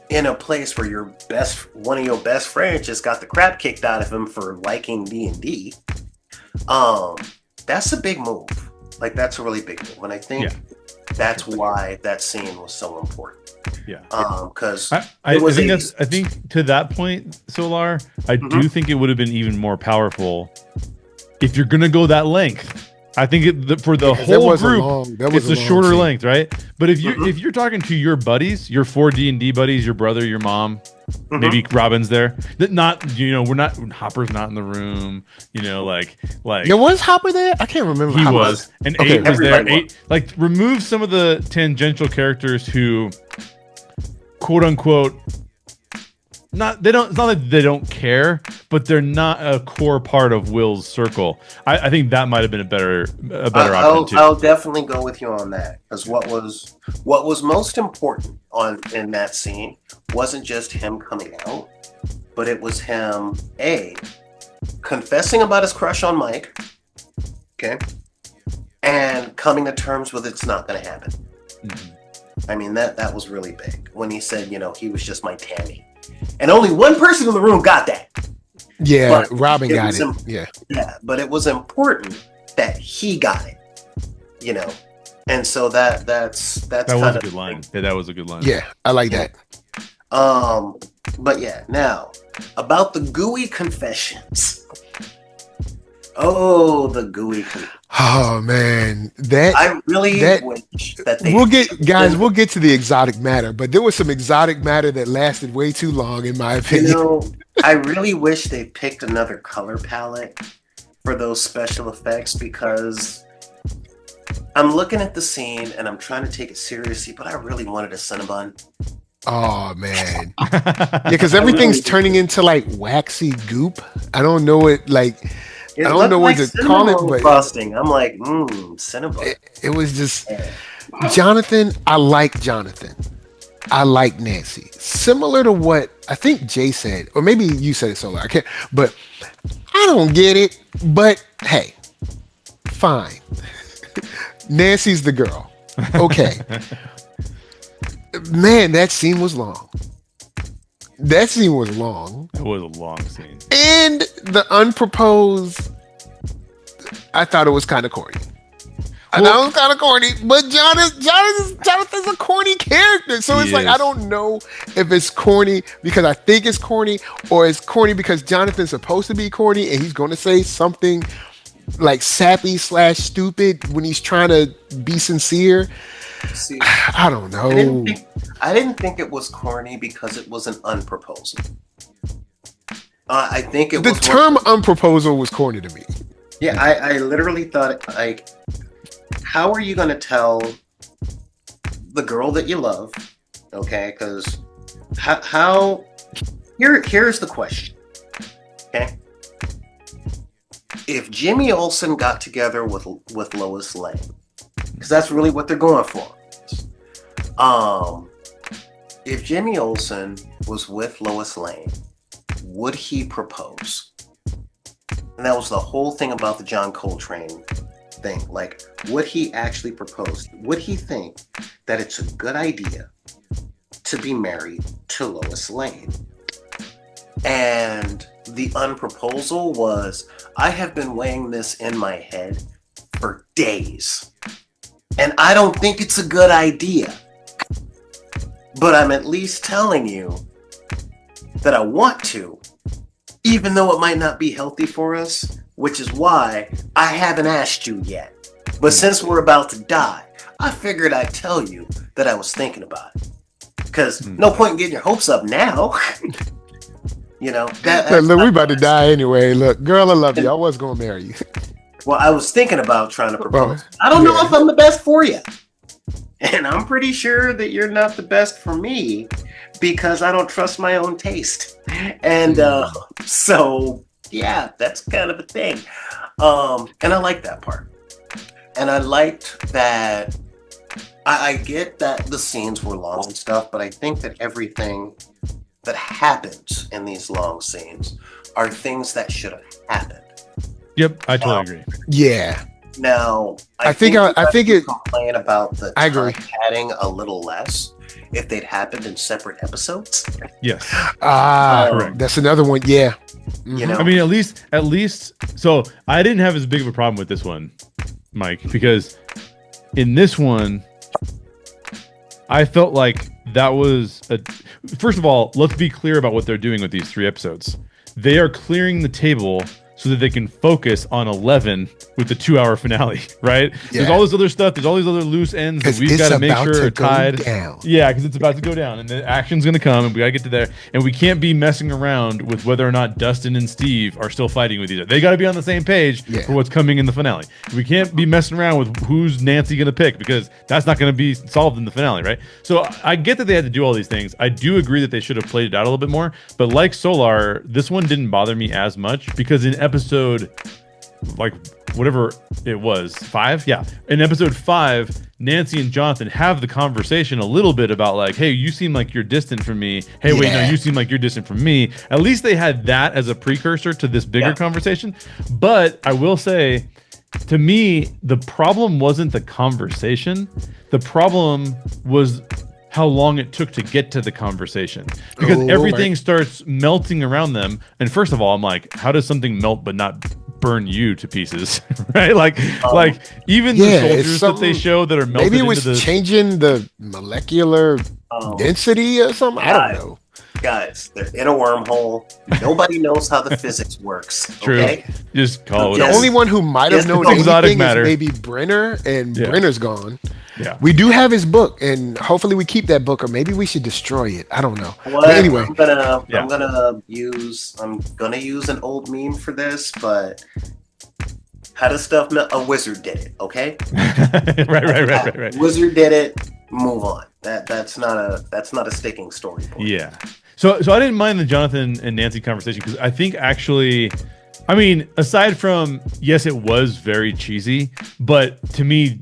in a place where one of your best friends just got the crap kicked out of him for liking D&D, that's a big move. Like, that's a really big move, and I think that's why that scene was so important. Yeah. Because I think to that point, Solar, I do think it would have been even more powerful if you're gonna go that length. I think for the whole group, it's a shorter scene. length, right? But if you're talking to your buddies, your 4 D&D buddies, your brother, your mom, maybe Robin's there. That not we're not Hopper's not in the room. Like yeah, was Hopper there? I can't remember. He was, and Okay. 8 was there. Everybody 8, like, remove some of the tangential characters who, quote unquote, it's not that they don't care, but they're not a core part of Will's circle. I think that might have been a better option too. I'll definitely go with you on that, because what was most important in that scene wasn't just him coming out, but it was him confessing about his crush on Mike, okay, and coming to terms with it's not going to happen. I mean, that was really big when he said, he was just my Tammy. And only one person in the room got that. Yeah, But Robin got it. Yeah. Yeah, but it was important that he got it, And so that was a good line. Yeah, that was a good line. Yeah, I like that. But yeah, now about the gooey confessions. Oh, the gooey confessions. Oh man, I really wish that they. We'll get to the exotic matter, but there was some exotic matter that lasted way too long, in my opinion. I really wish they picked another color palette for those special effects, because I'm looking at the scene and I'm trying to take it seriously, but I really wanted a Cinnabon. Oh man, yeah, because everything's turning into like waxy goop. I don't know it like. I don't know what to call it, but frosting. I'm like, Cinnabon. It was just Jonathan. I like Jonathan. I like Nancy. Similar to what I think Jay said, or maybe you said it, Solar. I can't, but I don't get it. But hey, fine. Nancy's the girl. Okay. Man, that scene was long. That scene was long. It was a long scene. And the unproposed, I thought it was kind of corny. I thought it was kind of corny, but Jonathan's a corny character. So it's like, I don't know if it's corny because I think it's corny, or it's corny because Jonathan's supposed to be corny and he's going to say something like sappy / stupid when he's trying to be sincere. See, I don't know. I didn't think it was corny because it was an unproposal. I think it was the term unproposal was corny to me. Yeah, I literally thought, like, how are you going to tell the girl that you love? Okay, because here's the question. Okay, if Jimmy Olsen got together with Lois Lane, because that's really what they're going for. If Jimmy Olsen was with Lois Lane, would he propose? And that was the whole thing about the John Coltrane thing. Like, would he actually propose? Would he think that it's a good idea to be married to Lois Lane? And the unproposal was, I have been weighing this in my head for days. And I don't think it's a good idea. But I'm at least telling you that I want to, even though it might not be healthy for us, which is why I haven't asked you yet. But since we're about to die, I figured I'd tell you that I was thinking about it. Because no point in getting your hopes up now. You know, Look, we about to die anyway. Look, girl, I love you. I was gonna marry you. Well, I was thinking about trying to propose. Well, I don't know yeah. if I'm the best for you. And I'm pretty sure that you're not the best for me because I don't trust my own taste. And so, yeah, that's kind of a thing. And I like that part. And I liked that. I get that the scenes were long and stuff, but I think that everything that happens in these long scenes are things that should have happened. Yep, I totally agree. Yeah. Now, I think it. complain about the I agree. time adding a little less if they'd happened in separate episodes. Yes. Correct. That's another one. Yeah. You know, I mean, at least. So I didn't have as big of a problem with this one, Mike, because in this one, I felt like that was first of all, let's be clear about what they're doing with these 3 episodes. They are clearing the table so that they can focus on 11 with the 2-hour finale, right? Yeah. There's all this other stuff. There's all these other loose ends that we've got to make sure are tied. Yeah, because it's about to go down, and the action's going to come, and we got to get to there. And we can't be messing around with whether or not Dustin and Steve are still fighting with each other. They got to be on the same page for what's coming in the finale. We can't be messing around with who's Nancy going to pick, because that's not going to be solved in the finale, right? So I get that they had to do all these things. I do agree that they should have played it out a little bit more. But like Solar, this one didn't bother me as much, because in episode, like, whatever it was, 5? Yeah. In episode 5, Nancy and Jonathan have the conversation a little bit about, like, hey, you seem like you're distant from me. Hey, wait, no, you seem like you're distant from me. At least they had that as a precursor to this bigger conversation. But I will say, to me, the problem wasn't the conversation. The problem was how long it took to get to the conversation, because everything starts melting around them. And first of all, I'm like, how does something melt but not burn you to pieces? Right? Like even the soldiers that they show that are melted, maybe it was changing the molecular density or something. I don't know. Guys, they're in a wormhole. Nobody knows how the physics works. True. Okay? Just call it. The only one who might have known anything is maybe Brenner, and Brenner's gone. Yeah. We do have his book, and hopefully we keep that book, or maybe we should destroy it. I don't know. Well, but anyway, I'm gonna use an old meme for this, but how does stuff melt? A wizard did it, okay? right. Wizard did it. Move on. That's not a sticking story point. Yeah. So I didn't mind the Jonathan and Nancy conversation, because I think actually, I mean, aside from, yes, it was very cheesy, but to me,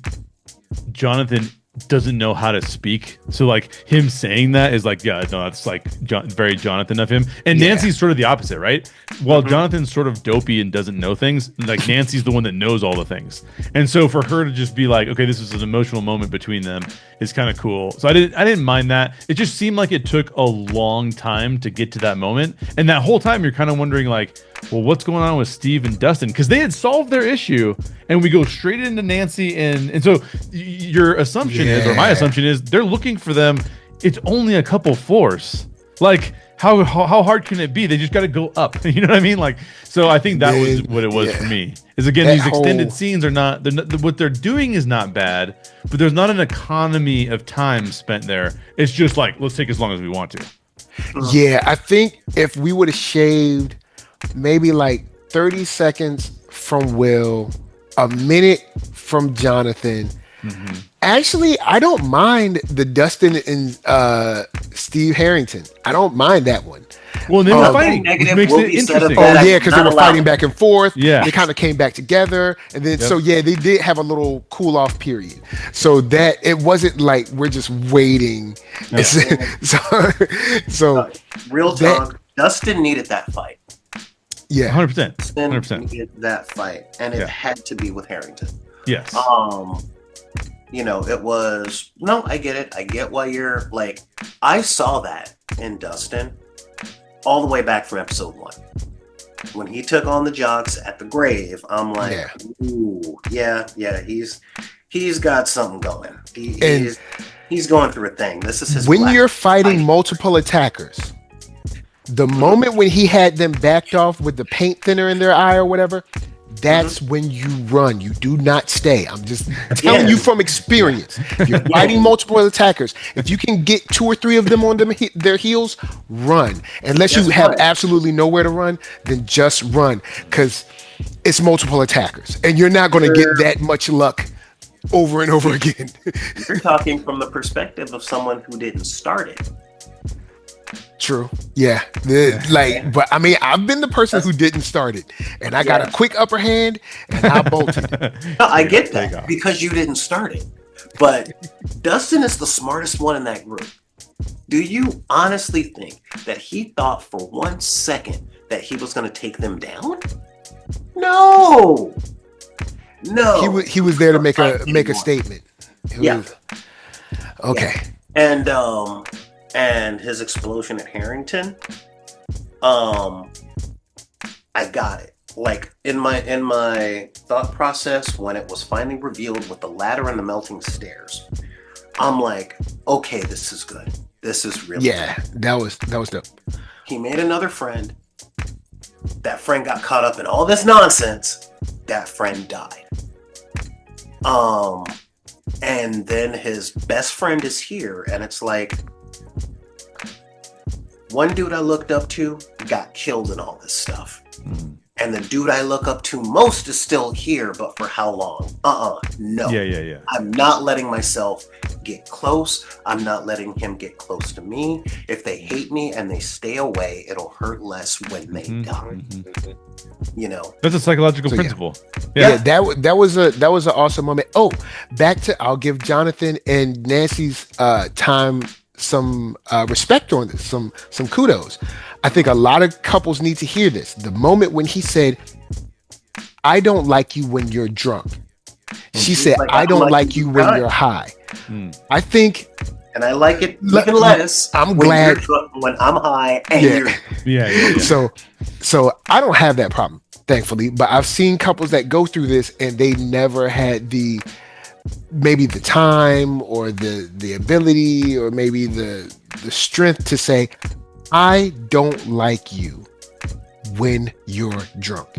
Jonathan doesn't know how to speak. So like him saying that is like, yeah, no, that's like very Jonathan of him. And Nancy's sort of the opposite, right? While Jonathan's sort of dopey and doesn't know things, like Nancy's the one that knows all the things. And so for her to just be like, okay, this is an emotional moment between them is kind of cool. So I didn't mind that. It just seemed like it took a long time to get to that moment. And that whole time you're kind of wondering, like, well, what's going on with Steve and Dustin? Because they had solved their issue, and we go straight into Nancy, and so your assumption is, or my assumption is, they're looking for them. It's only a couple floors. Like, how hard can it be? They just got to go up. You know what I mean? Like, so I think that was what it was for me. Is again, these extended scenes are not. What they're doing is not bad, but there's not an economy of time spent there. It's just like, let's take as long as we want to. Yeah, I think if we would have shaved maybe like 30 seconds from Will, a minute from Jonathan. Actually, I don't mind the Dustin and Steve Harrington. I don't mind that one. Well, then they're fighting, which makes it interesting. Oh yeah, because they were fighting back and forth. Yeah, they kind of came back together, and then they did have a little cool off period. So that it wasn't like we're just waiting. So real talk, Dustin needed that fight. Yeah, 100%. Dustin needed that fight, and it had to be with Harrington. Yes. You know, it was I get it. I get why you're like. I saw that in Dustin all the way back from episode 1 when he took on the jocks at the grave. I'm like, ooh, yeah, he's got something going. He's going through a thing. This is his. When you're fighting multiple attackers, the moment when he had them backed off with the paint thinner in their eye or whatever, that's when you run. You do not stay. I'm just telling you from experience. If you're fighting multiple attackers, if you can get 2 or 3 of them on their heels, run. Unless you have absolutely nowhere to run, then just run, because it's multiple attackers, and you're not going to get that much luck over and over again. You're talking from the perspective of someone who didn't start it. True. Yeah. But I mean, I've been the person who didn't start it, and I got a quick upper hand, and I bolted. No, I get that because you didn't start it. But Dustin is the smartest one in that group. Do you honestly think that he thought for 1 second that he was going to take them down? No. He was there to make a statement. Okay. Yeah. And his explosion at Harrington, I got it. Like in my thought process when it was finally revealed with the ladder and the melting stairs, I'm like, okay, this is good. This is really good. that was dope. He made another friend. That friend got caught up in all this nonsense. That friend died. And then his best friend is here, and it's like, one dude I looked up to got killed in all this stuff. And the dude I look up to most is still here, but for how long? No. Yeah. I'm not letting myself get close. I'm not letting him get close to me. If they hate me and they stay away, it'll hurt less when they die. You know, that's a psychological principle. Yeah, that was an awesome moment. Oh, back to, I'll give Jonathan and Nancy's time some respect on this, some kudos. I think a lot of couples need to hear this. The moment when he said, "I don't like you when you're drunk," she said, like, "I don't like you when you're high." I think, and I like it even less. I'm glad when I'm high and you're. Yeah. So I don't have that problem, thankfully. But I've seen couples that go through this and they never had maybe the time or the ability or maybe the strength to say, "I don't like you when you're drunk.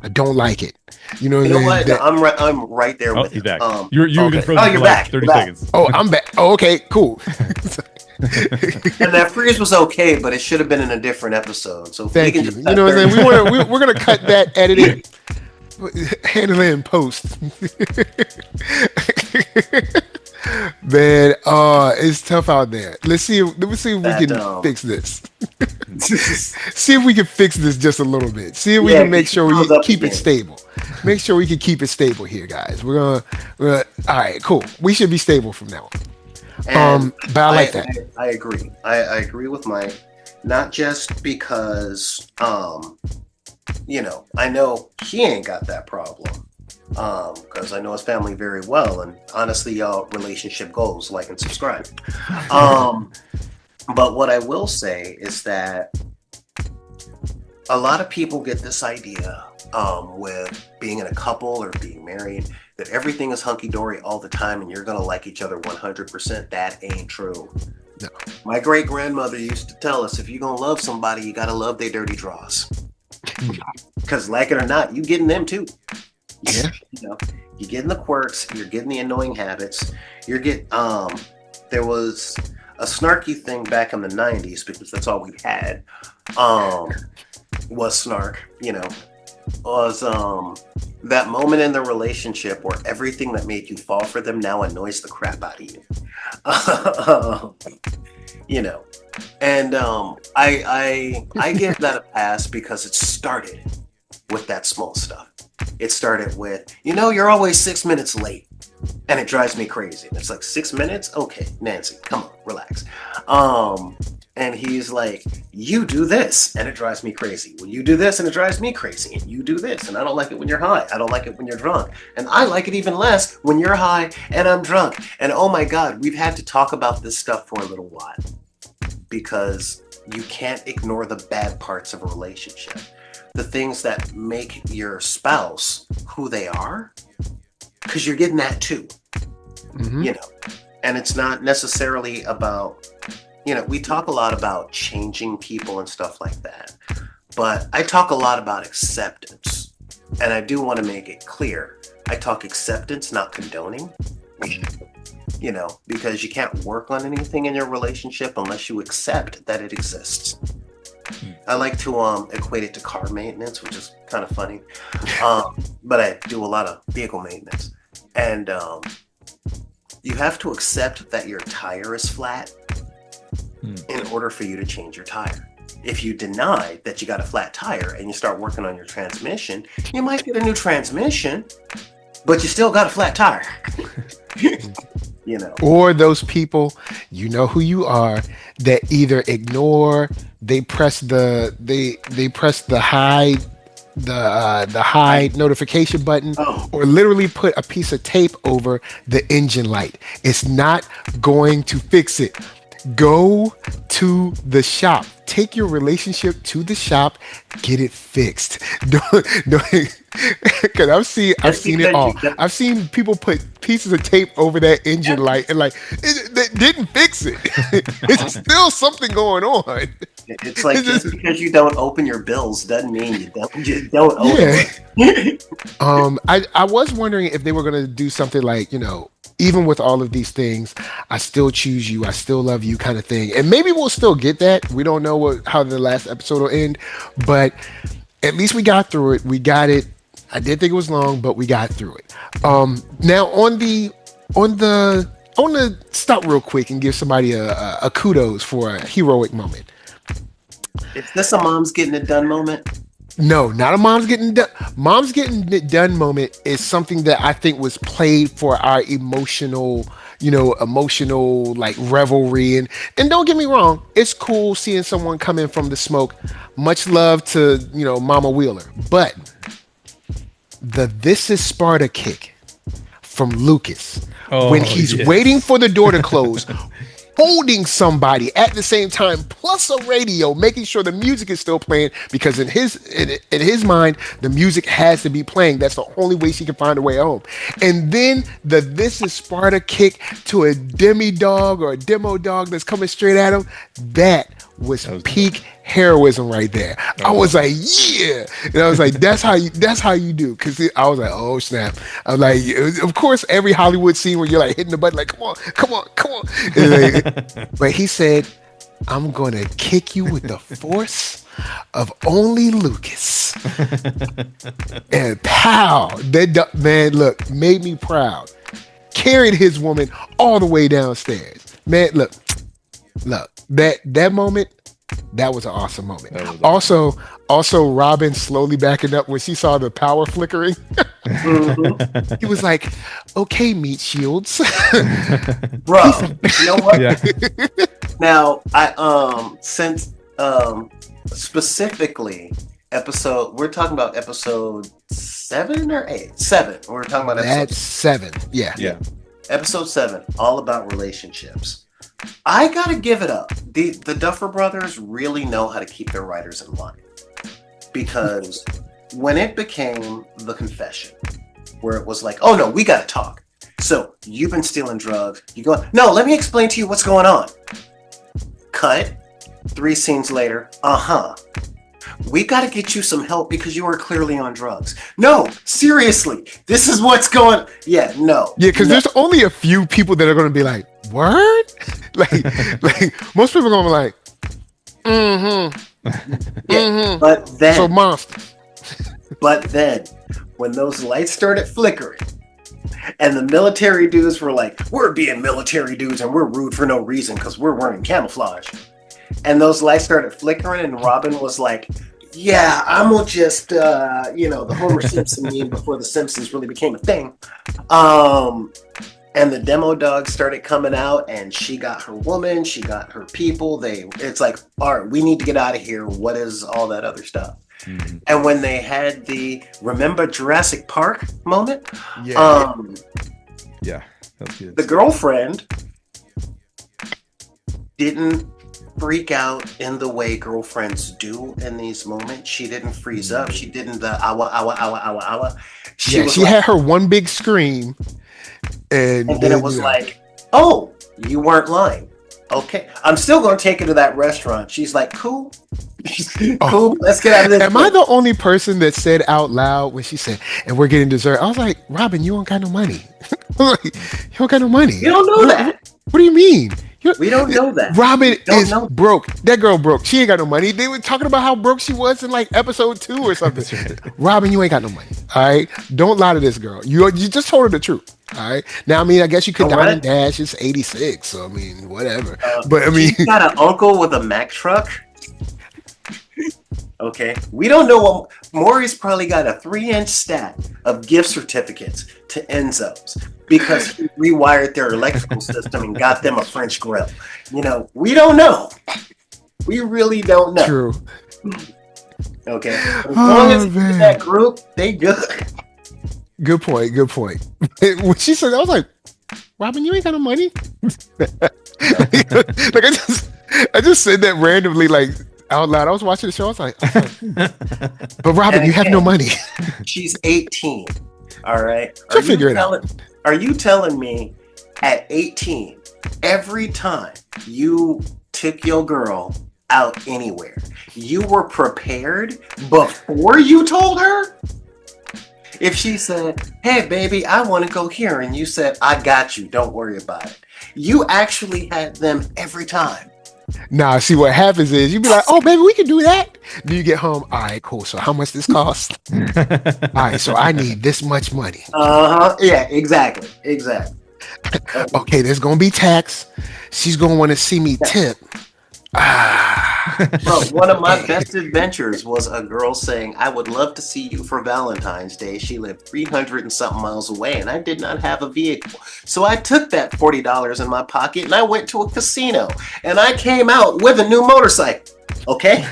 I don't like it." You know what? I'm right there with you. Back. You're okay. Frozen you're back. 30 seconds. Oh, I'm back. Oh, okay, cool. And that freeze was okay, but it should have been in a different episode. So thank you. You know what I'm saying? We're gonna cut that, edit it, handle it in post. Man, it's tough out there. Let me see if we can fix this. See if we can fix this just a little bit. See if we can make sure we keep it stable. Make sure we can keep it stable here, guys. We're gonna all right, cool. We should be stable from now on. But I like that. I agree. I agree with Mike. Not just because you know, I know he ain't got that problem. Because I know his family very well, and honestly, y'all relationship goals, like and subscribe. But what I will say is that a lot of people get this idea with being in a couple or being married that everything is hunky-dory all the time and you're gonna like each other 100%. That ain't true. No. My great-grandmother used to tell us, if you're gonna love somebody, you gotta love their dirty draws. Because like it or not, you getting them too. Yeah. You know, you're getting the quirks, you're getting the annoying habits, you're getting there was a snarky thing back in the 90s, because that's all we had, was snark, you know, was that moment in the relationship where everything that made you fall for them now annoys the crap out of you. You know, and I give that a pass because it started with that small stuff. It started with, you know, you're always 6 minutes late, and it drives me crazy. And it's like, 6 minutes? Okay, Nancy, come on, relax. And he's like, you do this, and it drives me crazy. Well, you do this, and it drives me crazy. And you do this, and I don't like it when you're high. I don't like it when you're drunk. And I like it even less when you're high and I'm drunk. And oh my God, we've had to talk about this stuff for a little while, because you can't ignore the bad parts of a relationship. The things that make your spouse who they are, because you're getting that too. You know, and it's not necessarily about, you know, we talk a lot about changing people and stuff like that, but I talk a lot about acceptance. And I do want to make it clear, I talk acceptance, not condoning. You know, because you can't work on anything in your relationship unless you accept that it exists. I like to equate it to car maintenance, which is kind of funny. But I do a lot of vehicle maintenance. And you have to accept that your tire is flat in order for you to change your tire. If you deny that you got a flat tire and you start working on your transmission, you might get a new transmission, but you still got a flat tire. You know. Or those people, you know who you are, that either ignore, they press the hide notification button, or literally put a piece of tape over the engine light. It's not going to fix it. Go to the shop. Take your relationship to the shop. Get it fixed. Don't, because I've seen it all. I've seen people put pieces of tape over that engine light and like it didn't fix it. It's still something going on. It's like just because you don't open your bills doesn't mean you don't open it. I was wondering if they were gonna do something like, you know, even with all of these things, I still choose you, I still love you kind of thing. And maybe we'll still get that. We don't know how the last episode will end, but at least we got through it. We got it. I did think it was long, but we got through it. Now I want to stop real quick and give somebody a kudos for a heroic moment. Is this a mom's getting it done moment? No, not a mom's getting done. Mom's getting it done moment is something that I think was played for our emotional like revelry. And don't get me wrong, it's cool seeing someone come in from the smoke. Much love to, you know, Mama Wheeler. But the This Is Sparta kick from Lucas when he's waiting for the door to close, holding somebody at the same time, plus a radio, making sure the music is still playing, because in his mind, the music has to be playing. That's the only way she can find her way home. And then the This Is Sparta kick to a demidog or a demodog that's coming straight at him. That was peak heroism right there. I was like, yeah. And I was like, that's how you do. Because I was like, oh snap. I'm like, of course, every Hollywood scene where you're like hitting the button, like, come on. Like, but he said, I'm gonna kick you with the force of only Lucas. And pow, that man, look, made me proud. Carried his woman all the way downstairs. Man, look, that moment, that was an awesome moment. Also, Robin slowly backing up when she saw the power flickering. He was like, okay, meat shields. Bro, you know what? Yeah. Now, I since specifically we're talking about episode 7 or 8? 7. We're talking about episode That's 7. Yeah. Episode 7, all about relationships. I gotta give it up. The Duffer Brothers really know how to keep their writers in line. Because when it became the confession, where it was like, oh no, we gotta talk. So you've been stealing drugs. You go, no, let me explain to you what's going on. Cut. 3 scenes later, we gotta get you some help because you are clearly on drugs. No, seriously, this is what's going. Yeah, no. Yeah, because there's only a few people that are gonna be like, word? like most people are gonna be like, Yeah, but then so monsters. But then when those lights started flickering and the military dudes were like, we're being military dudes and we're rude for no reason because we're wearing camouflage. And those lights started flickering and Robin was like, yeah, I'm gonna just, the Homer Simpson meme before the Simpsons really became a thing. And the Demodogs started coming out and she got her woman, she got her people. It's like, all right, we need to get out of here. What is all that other stuff? Mm-hmm. And when they had the remember Jurassic Park moment, yeah, that's good. The girlfriend didn't freak out in the way girlfriends do in these moments. She didn't freeze up. She didn't the awa. She had her one big scream, and then it was like, oh, you weren't lying. Okay, I'm still gonna take her to that restaurant. She's like, cool. Oh. Cool. Let's get out of this. Am I the only person that said out loud when she said, "And we're getting dessert"? I was like, "Robin, you don't got no money." I was like, "You don't got no money." You don't know that. What do you mean? We don't know that. Robin Don't is know. broke. That girl broke. She ain't got no money. They were talking about how broke she was in like episode 2 or something. Robin, you ain't got no money. All right, don't lie to this girl. You just told her the truth. All right. Now, I mean, I guess you could You know dine what? and dash. It's 86, so I mean, whatever. But I mean, She's got an uncle with a Mack truck. Okay, we don't know what Maury's probably got a 3-inch stack of gift certificates to Enzo's because he rewired their electrical system and got them a French grill. You know, we don't know. We really don't know. true. Okay, as long as it's in man. that group, they good. Good point. Good point. When she said that, I was like, Robin, you ain't got no money. Like I just said that randomly, like out loud. I was watching the show. I was like, but Robin, And you have no again, money. She's 18. All right. She'll figure it out. Are you telling me at 18, every time you took your girl out anywhere, you were prepared before you told her? If she said, "Hey, baby, I want to go here," and you said, "I got you, don't worry about it," you actually had them every time. Nah, see what happens is you be like, "Oh, baby, we can do that." Then you get home. All right, cool. So how much this cost? All right, so I need this much money. Yeah, exactly. Okay, there's gonna be tax. She's gonna want to see me tip. Bro, one of my best adventures was a girl saying, "I would love to see you for Valentine's Day." She lived 300 and something miles away, and I did not have a vehicle. So I took that $40 in my pocket and I went to a casino, and I came out with a new motorcycle. Okay?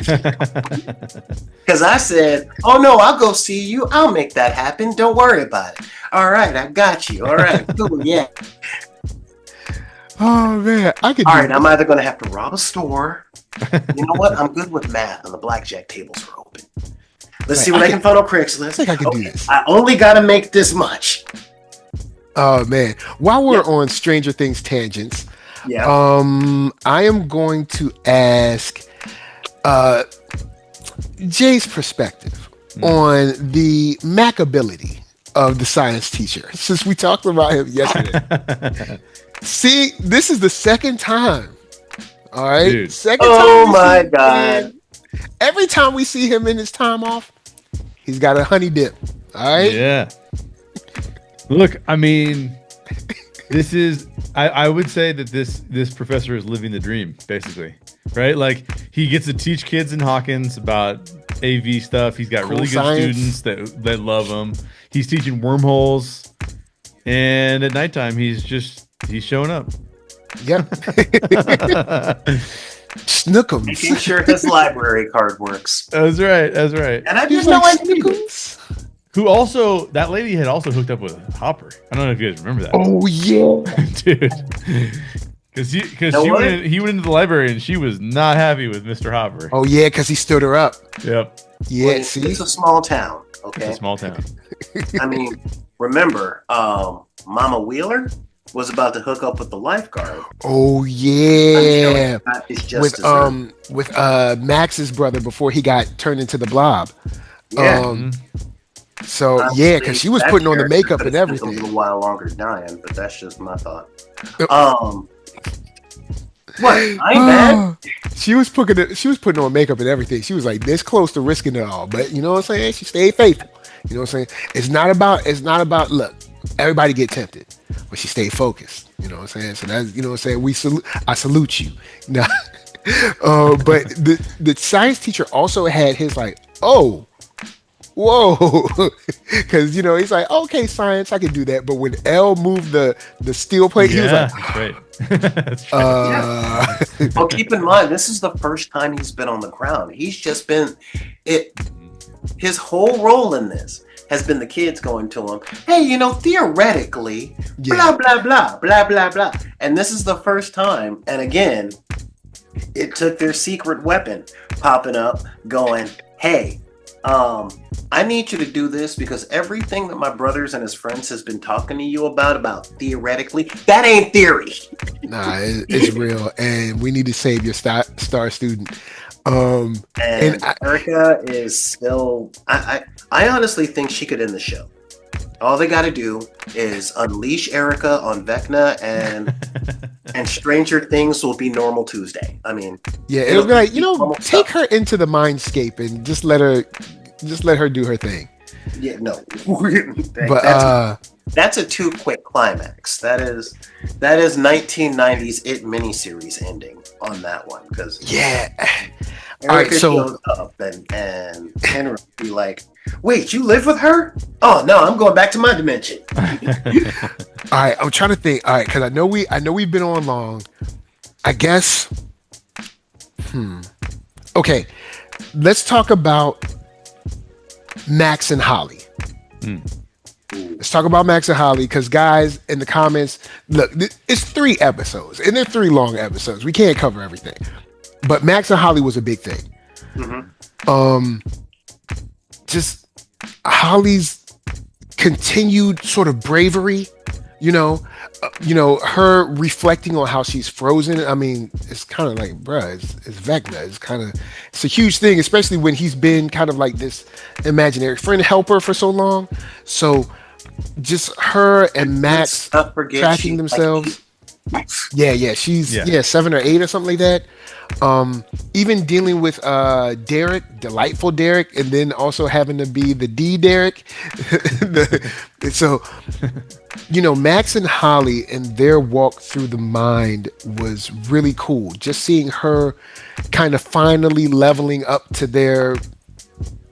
Because I said, "Oh no, I'll go see you. I'll make that happen. Don't worry about it." All right, I got you. All right, cool, yeah. Oh man, I could. All do right, I'm either going to have to rob a store. You know what? I'm good with math, and the blackjack tables are open. Let's see what I can find on Craigslist. I think I can do this. I only got to make this much. Oh man, while we're on Stranger Things tangents, Yeah. I am going to ask Jay's perspective on the Mac ability of the science teacher, since we talked about him yesterday. See, this is the second time. All right, Dude. second time. Oh we my see him. God. Every time we see him in his time off, he's got a honey dip. All right. Yeah. Look, I mean, this is. I would say that this professor is living the dream, basically, right? Like he gets to teach kids in Hawkins about AV stuff. He's got Cool really good science. students that love him. He's teaching wormholes, and at nighttime he's showing up. Yep. Snookums. Making sure his library card works. That's right. That's right. And I He's didn't know like I needed it. Snookums. Who also that lady had also hooked up with Hopper. I don't know if you guys remember that, Oh yeah. dude. Because know what? he went into the library and she was not happy with Mr. Hopper. Oh yeah, because he stood her up. Yep. Yeah. Well, See. it's a small town, It's okay? a small town. I mean, remember, Mama Wheeler was about to hook up with the lifeguard. Oh yeah. It's just With Max's brother before he got turned into the blob. Yeah. So Honestly, yeah, because she was that putting on the character makeup could've and spent everything. A little while longer dying, but that's just my thought. Uh, What? I ain't mad. She was putting on makeup and everything. She was like this close to risking it all, but you know what I'm saying? She stayed faithful. You know what I'm saying? It's not about look. Everybody get tempted, but she stayed focused. You know what I'm saying? So that's you know what I'm saying. I salute you. Now, but the science teacher also had his like, oh, whoa, because you know he's like, okay, science, I can do that. But when L moved the steel plate, he was like, that's right. That's right. Well, keep in mind, this is the first time he's been on the ground. He's just been his whole role in this has been the kids going to him, hey, you know, theoretically, blah, blah, blah, blah, blah, blah. And this is the first time, and again, it took their secret weapon popping up, going, hey, I need you to do this because everything that my brothers and his friends has been talking to you about theoretically, that ain't theory. Nah, it's real, and we need to save your star student. And Erica is still. I honestly think she could end the show. All they got to do is unleash Erica on Vecna, and Stranger Things will be normal Tuesday. I mean, yeah, it'll be like, take her into the mindscape and just let her do her thing. Yeah, no. But that's a too quick climax. That is 1990s It miniseries ending on that one because yeah. Erica shows up and Henry will be like, "Wait, you live with her? Oh no, I'm going back to my dimension." All right, I'm trying to think. All right, because I know we've been on long. I guess. Okay, let's talk about Max and Holly. Let's talk about Max and Holly because guys in the comments, look, it's 3 episodes and they're 3 long episodes. We can't cover everything, but Max and Holly was a big thing. Just Holly's continued sort of bravery, her reflecting on how she's frozen. I mean, it's kind of like, bruh, it's Vecna. It's a huge thing, especially when he's been kind of like this imaginary friend helper for so long. So just her and Max tracking themselves. She's 7 or 8 or something like that. Even dealing with Derek, delightful Derek, and then also having to be the D Derek. So, Max and Holly and their walk through the mind was really cool. Just seeing her kind of finally leveling up to their,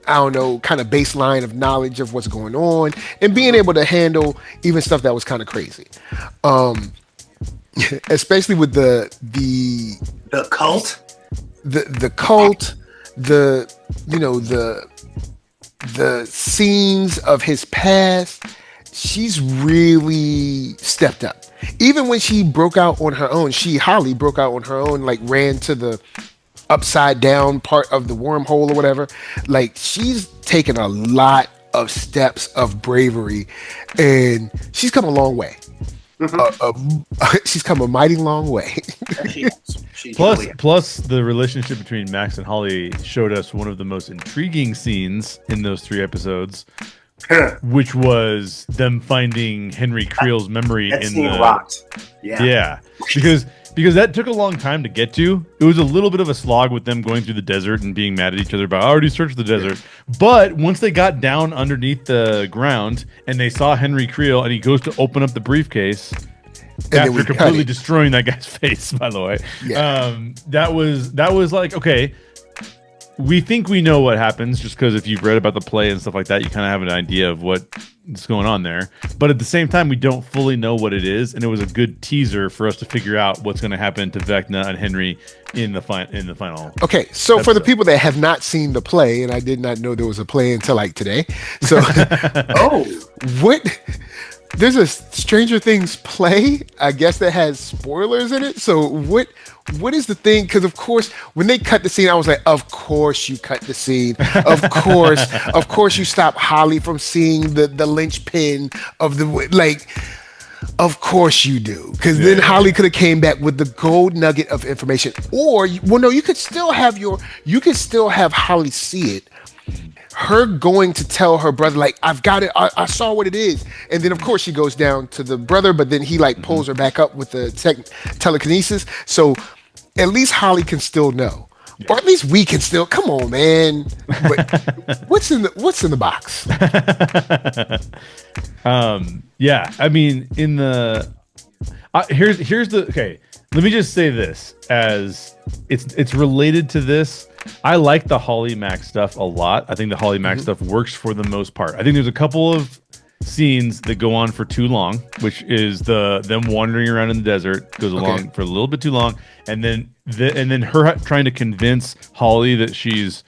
I don't know, kind of baseline of knowledge of what's going on and being able to handle even stuff that was kind of crazy. Especially with the cult, the cult, the scenes of his past. She's really stepped up. Even when she broke out on her own, Holly broke out on her own, like ran to the upside down part of the wormhole or whatever. Like, she's taken a lot of steps of bravery, and she's come a long way. She's come a mighty long way. Plus the relationship between Max and Holly showed us one of the most intriguing scenes in those 3 episodes, which was them finding Henry Creel's memory in the rocked. Yeah, because that took a long time to get to. It was a little bit of a slog with them going through the desert and being mad at each other about, I already searched the desert. But once they got down underneath the ground and they saw Henry Creel and he goes to open up the briefcase after completely destroying that guy's face, by the way. Yeah. That was like, okay, we think we know what happens just because if you've read about the play and stuff like that, you kind of have an idea of what's going on there. But at the same time, we don't fully know what it is, and it was a good teaser for us to figure out what's going to happen to Vecna and Henry in the final. Okay, so for the people that have not seen the play, and I did not know there was a play until like today. So, what? There's a Stranger Things play, I guess, that has spoilers in it. So what is the thing? Because of course, when they cut the scene, I was like, of course you cut the scene. Of course you stop Holly from seeing the linchpin of the, like, of course you do. Because then Holly could have came back with the gold nugget of information. Or, you could still have Holly see it. Her going to tell her brother, like, I've got it, I saw what it is. And then, of course, she goes down to the brother, but then he, like, pulls her back up with the telekinesis. So at least Holly can still know. Yeah. Or at least we can still, come on, man. But what's in the box? Yeah, I mean, in the... here's the... Okay, let me just say this, as it's related to this. I like the Holly Max stuff a lot. I think the Holly Max stuff works for the most part. I think there's a couple of scenes that go on for too long, which is them wandering around in the desert goes along for a little bit too long, and then her trying to convince Holly that she's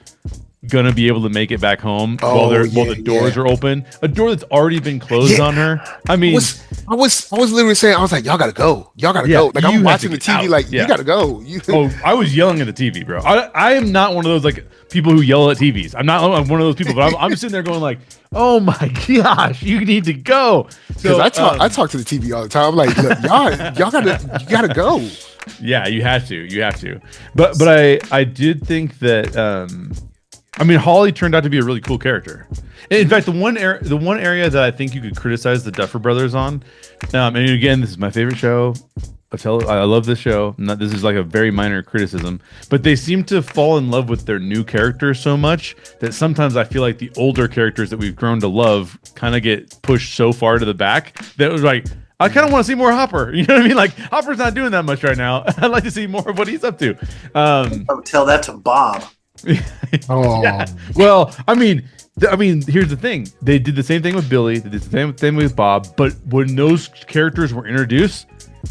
gonna be able to make it back home Oh, while the doors yeah. are open. A door that's already been closed Yeah. on her. I mean, I was literally saying, I was like, y'all gotta go. Y'all gotta Yeah, go. Like, you I'm have watching to the get TV, out. like, Yeah. you gotta go. You, oh, I was yelling at the TV, bro. I am not one of those like people who yell at TVs. I'm not one of those people, but I'm sitting there going like, oh my gosh, you need to go. Because So I talk to the TV all the time. I'm like, look, you gotta go. yeah, you have to. But I did think that I mean, Holly turned out to be a really cool character. In fact, the one area that I think you could criticize the Duffer Brothers on, and again, this is my favorite show. I love this show. This is like a very minor criticism, but they seem to fall in love with their new characters so much that sometimes I feel like the older characters that we've grown to love kind of get pushed so far to the back that it was like, I kind of want to see more Hopper. You know what I mean? Like, Hopper's not doing that much right now. I'd like to see more of what he's up to. Tell that to Bob. Oh, Yeah. Well, I mean, here's the thing. They did the same thing with Billy. They did the same thing with Bob. But when those characters were introduced,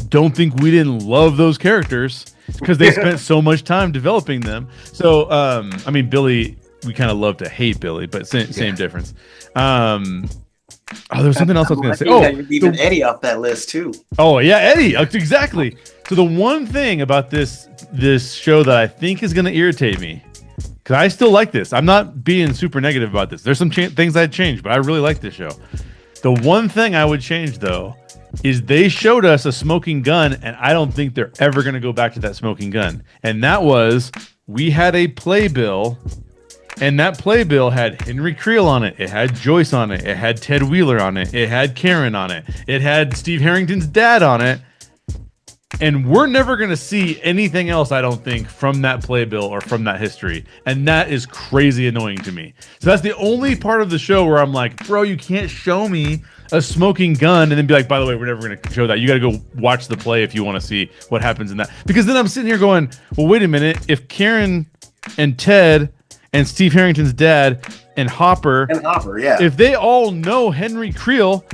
don't think we didn't love those characters because they spent so much time developing them. So, I mean, Billy, we kind of love to hate Billy, but same difference. There was something else I was going to say. Oh, you're leaving Eddie off that list too. Oh yeah, Eddie. Exactly. So the one thing about this show that I think is going to irritate me, because I still like this. I'm not being super negative about this. There's some things I'd change, but I really like this show. The one thing I would change though is they showed us a smoking gun, and I don't think they're ever going to go back to that smoking gun. And that was, we had a playbill, and that playbill had Henry Creel on it. It had Joyce on it. It had Ted Wheeler on it. It had Karen on it. It had Steve Harrington's dad on it. And we're never going to see anything else, I don't think, from that playbill or from that history. And that is crazy annoying to me. So that's the only part of the show where I'm like, bro, you can't show me a smoking gun and then be like, by the way, we're never going to show that. You got to go watch the play if you want to see what happens in that. Because then I'm sitting here going, well, wait a minute. If Karen and Ted and Steve Harrington's dad and Hopper, yeah, if they all know Henry Creel,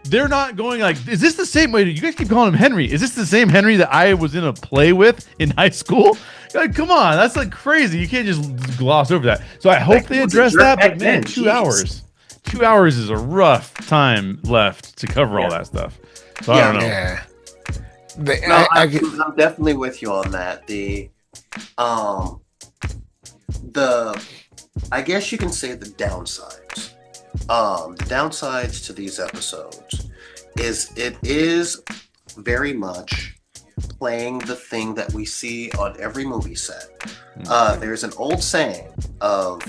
they're not going like, is this the same way? You guys keep calling him Henry. Is this the same Henry that I was in a play with in high school? Like, come on, that's like crazy. You can't just gloss over that. So I hope they address that. But man, 2 hours. 2 hours is a rough time left to cover all that stuff. So I don't know. Yeah. I'm definitely with you on that. I guess you can say the downsides. The downsides to these episodes is it is very much playing the thing that we see on every movie set. There's an old saying of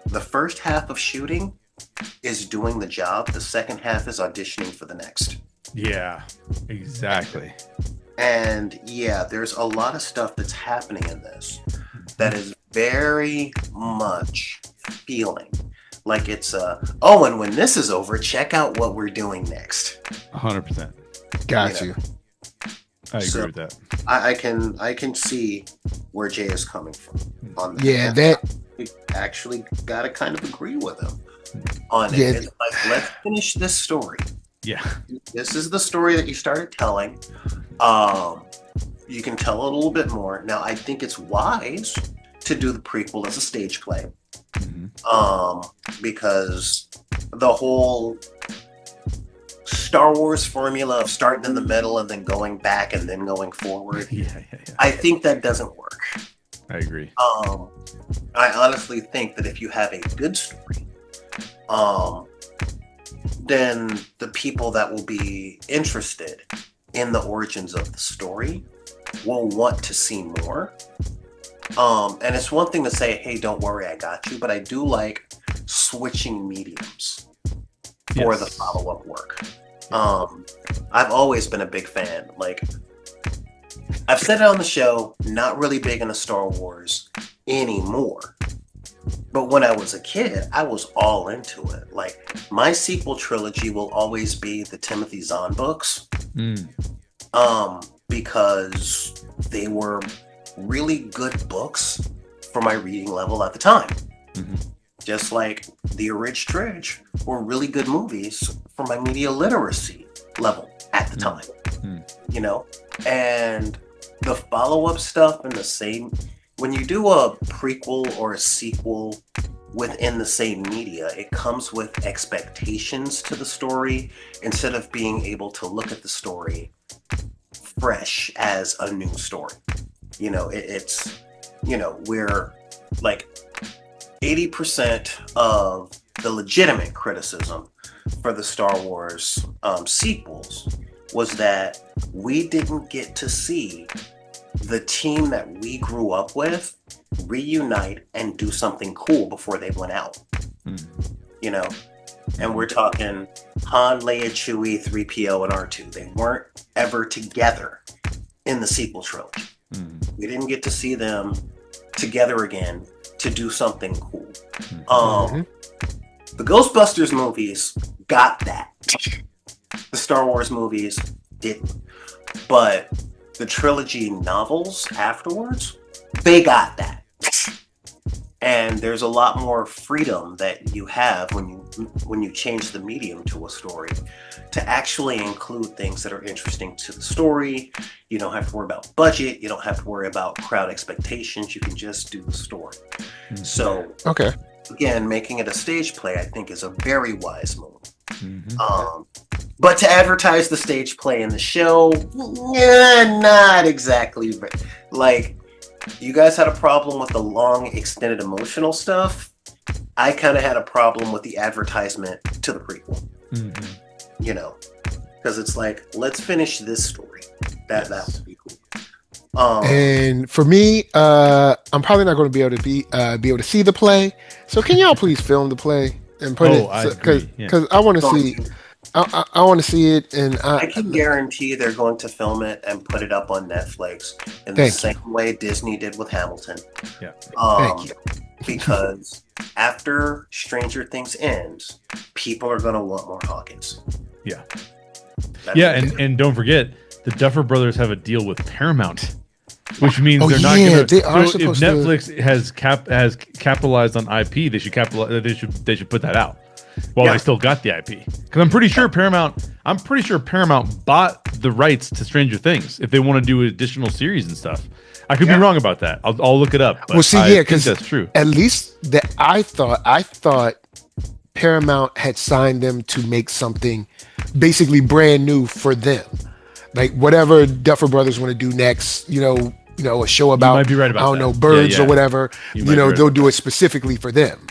the first half of shooting is doing the job, the second half is auditioning for the next. Yeah, exactly. And yeah, there's a lot of stuff that's happening in this that is very much feeling like it's and when this is over, check out what we're doing next. 100%. Got you. I agree with that. I can see where Jay is coming from on that. Yeah, that we actually gotta kind of agree with him on it. Yeah. It's like, let's finish this story. Yeah. This is the story that you started telling. You can tell a little bit more. Now, I think it's wise to do the prequel as a stage play. Because the whole Star Wars formula of starting in the middle and then going back and then going forward, I think that doesn't work. I agree. I honestly think that if you have a good story, then the people that will be interested in the origins of the story will want to see more. And it's one thing to say, hey, don't worry, I got you. But I do like switching mediums for the follow-up work. I've always been a big fan. Like, I've said it on the show, not really big into Star Wars anymore. But when I was a kid, I was all into it. Like, my sequel trilogy will always be the Timothy Zahn books. Because they were really good books for my reading level at the time. Just like The Ridge Tridge were really good movies for my media literacy level at the time. You know? And the follow-up stuff and the same... When you do a prequel or a sequel within the same media, it comes with expectations to the story instead of being able to look at the story fresh as a new story. You know, it's, you know, we're like 80% of the legitimate criticism for the Star Wars sequels was that we didn't get to see the team that we grew up with reunite and do something cool before they went out. You know, and we're talking Han, Leia, Chewie, 3PO, and R2. They weren't ever together in the sequel trilogy. We didn't get to see them together again to do something cool. The Ghostbusters movies got that. The Star Wars movies didn't. But the trilogy novels afterwards, they got that. And there's a lot more freedom that you have when you change the medium to a story to actually include things that are interesting to the story. You don't have to worry about budget. You don't have to worry about crowd expectations. You can just do the story. So, okay. Again, making it a stage play, I think, is a very wise move. But to advertise the stage play in the show, not exactly. Like, you guys had a problem with the long, extended emotional stuff. I kind of had a problem with the advertisement to the prequel. You know, because it's like, let's finish this story. That would be cool. And for me, I'm probably not going to be able to see the play. So can y'all please film the play and put it? Because I want to see. I want to see it, and I can guarantee they're going to film it and put it up on Netflix in the same way Disney did with Hamilton. Yeah. Thank you. Because after Stranger Things ends, people are going to want more Hawkins. Yeah. And don't forget, the Duffer Brothers have a deal with Paramount, which means they're not going to. So if Netflix has capitalized on IP, they should capitalize. They should put that out. Well, they still got the IP, because I'm pretty sure Paramount bought the rights to Stranger Things if they want to do additional series and stuff. I could be wrong about that. I'll look it up. But because that's true. At least that I thought Paramount had signed them to make something basically brand new for them, like whatever Duffer Brothers want to do next. You know, a show about, you might be right about birds or whatever. They'll do it specifically for them.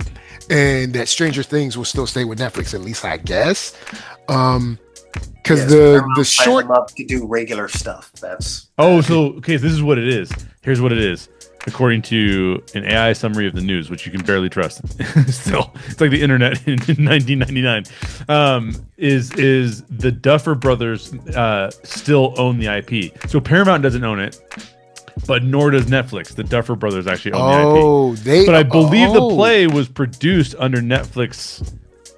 And that Stranger Things will still stay with Netflix, at least I guess, because the short up to do regular stuff. That's so this is what it is. Here's what it is, according to an AI summary of the news, which you can barely trust. Still, it's like the internet in 1999. Is the Duffer Brothers still own the IP? So Paramount doesn't own it. But nor does Netflix. The Duffer Brothers actually own the IP. But I believe the play was produced under Netflix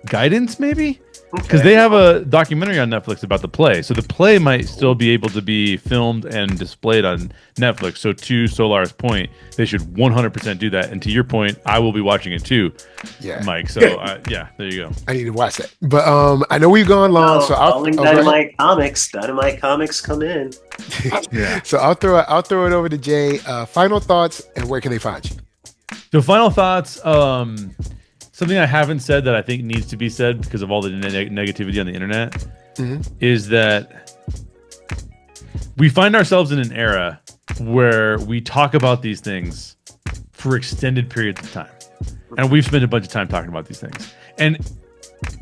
guidance, maybe? Because they have a documentary on Netflix about the play. So the play might still be able to be filmed and displayed on Netflix. So to Solar's point, they should 100% do that. And to your point, I will be watching it too, Mike. So there you go. I need to watch that. But I know we've gone long. So Dynamite Comics come in. So I'll throw it over to Jay. Final thoughts, and where can they find you? So final thoughts. Something I haven't said that I think needs to be said because of all the negativity on the internet is that we find ourselves in an era where we talk about these things for extended periods of time. And we've spent a bunch of time talking about these things. And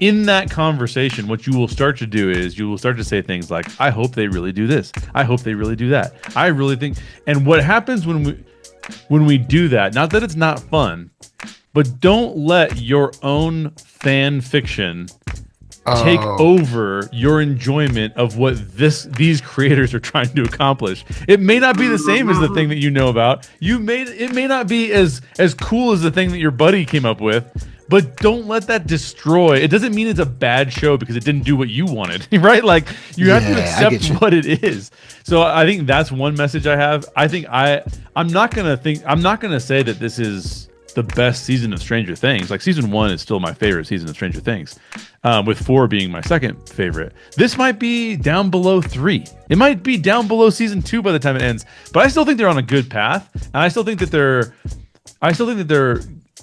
in that conversation, what you will start to do is you will start to say things like, I hope they really do this. I hope they really do that. I really think. And what happens when we do that, not that it's not fun, but don't let your own fan fiction take over your enjoyment of what these creators are trying to accomplish. It may not be the same as the thing that you know about. It may not be as cool as the thing that your buddy came up with, but don't let that destroy. It doesn't mean it's a bad show because it didn't do what you wanted, right? Like you have to accept what it is. So I think that's one message I have. I think I'm not gonna say that this is the best season of Stranger Things. Like season 1 is still my favorite season of Stranger Things, with 4 being my second favorite. This might be down below 3. It might be down below season 2 by the time it ends. But I still think they're on a good path, and I still think that they're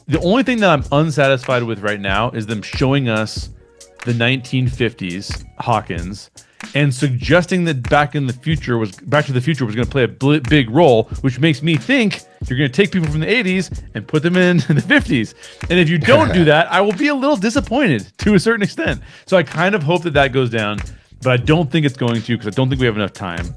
The only thing that I'm unsatisfied with right now is them showing us the 1950s Hawkins and suggesting that Back to the Future was going to play a big role, which makes me think you're going to take people from the 80s and put them in the 50s. And if you don't do that, I will be a little disappointed to a certain extent. So I kind of hope that goes down, but I don't think it's going to, because I don't think we have enough time.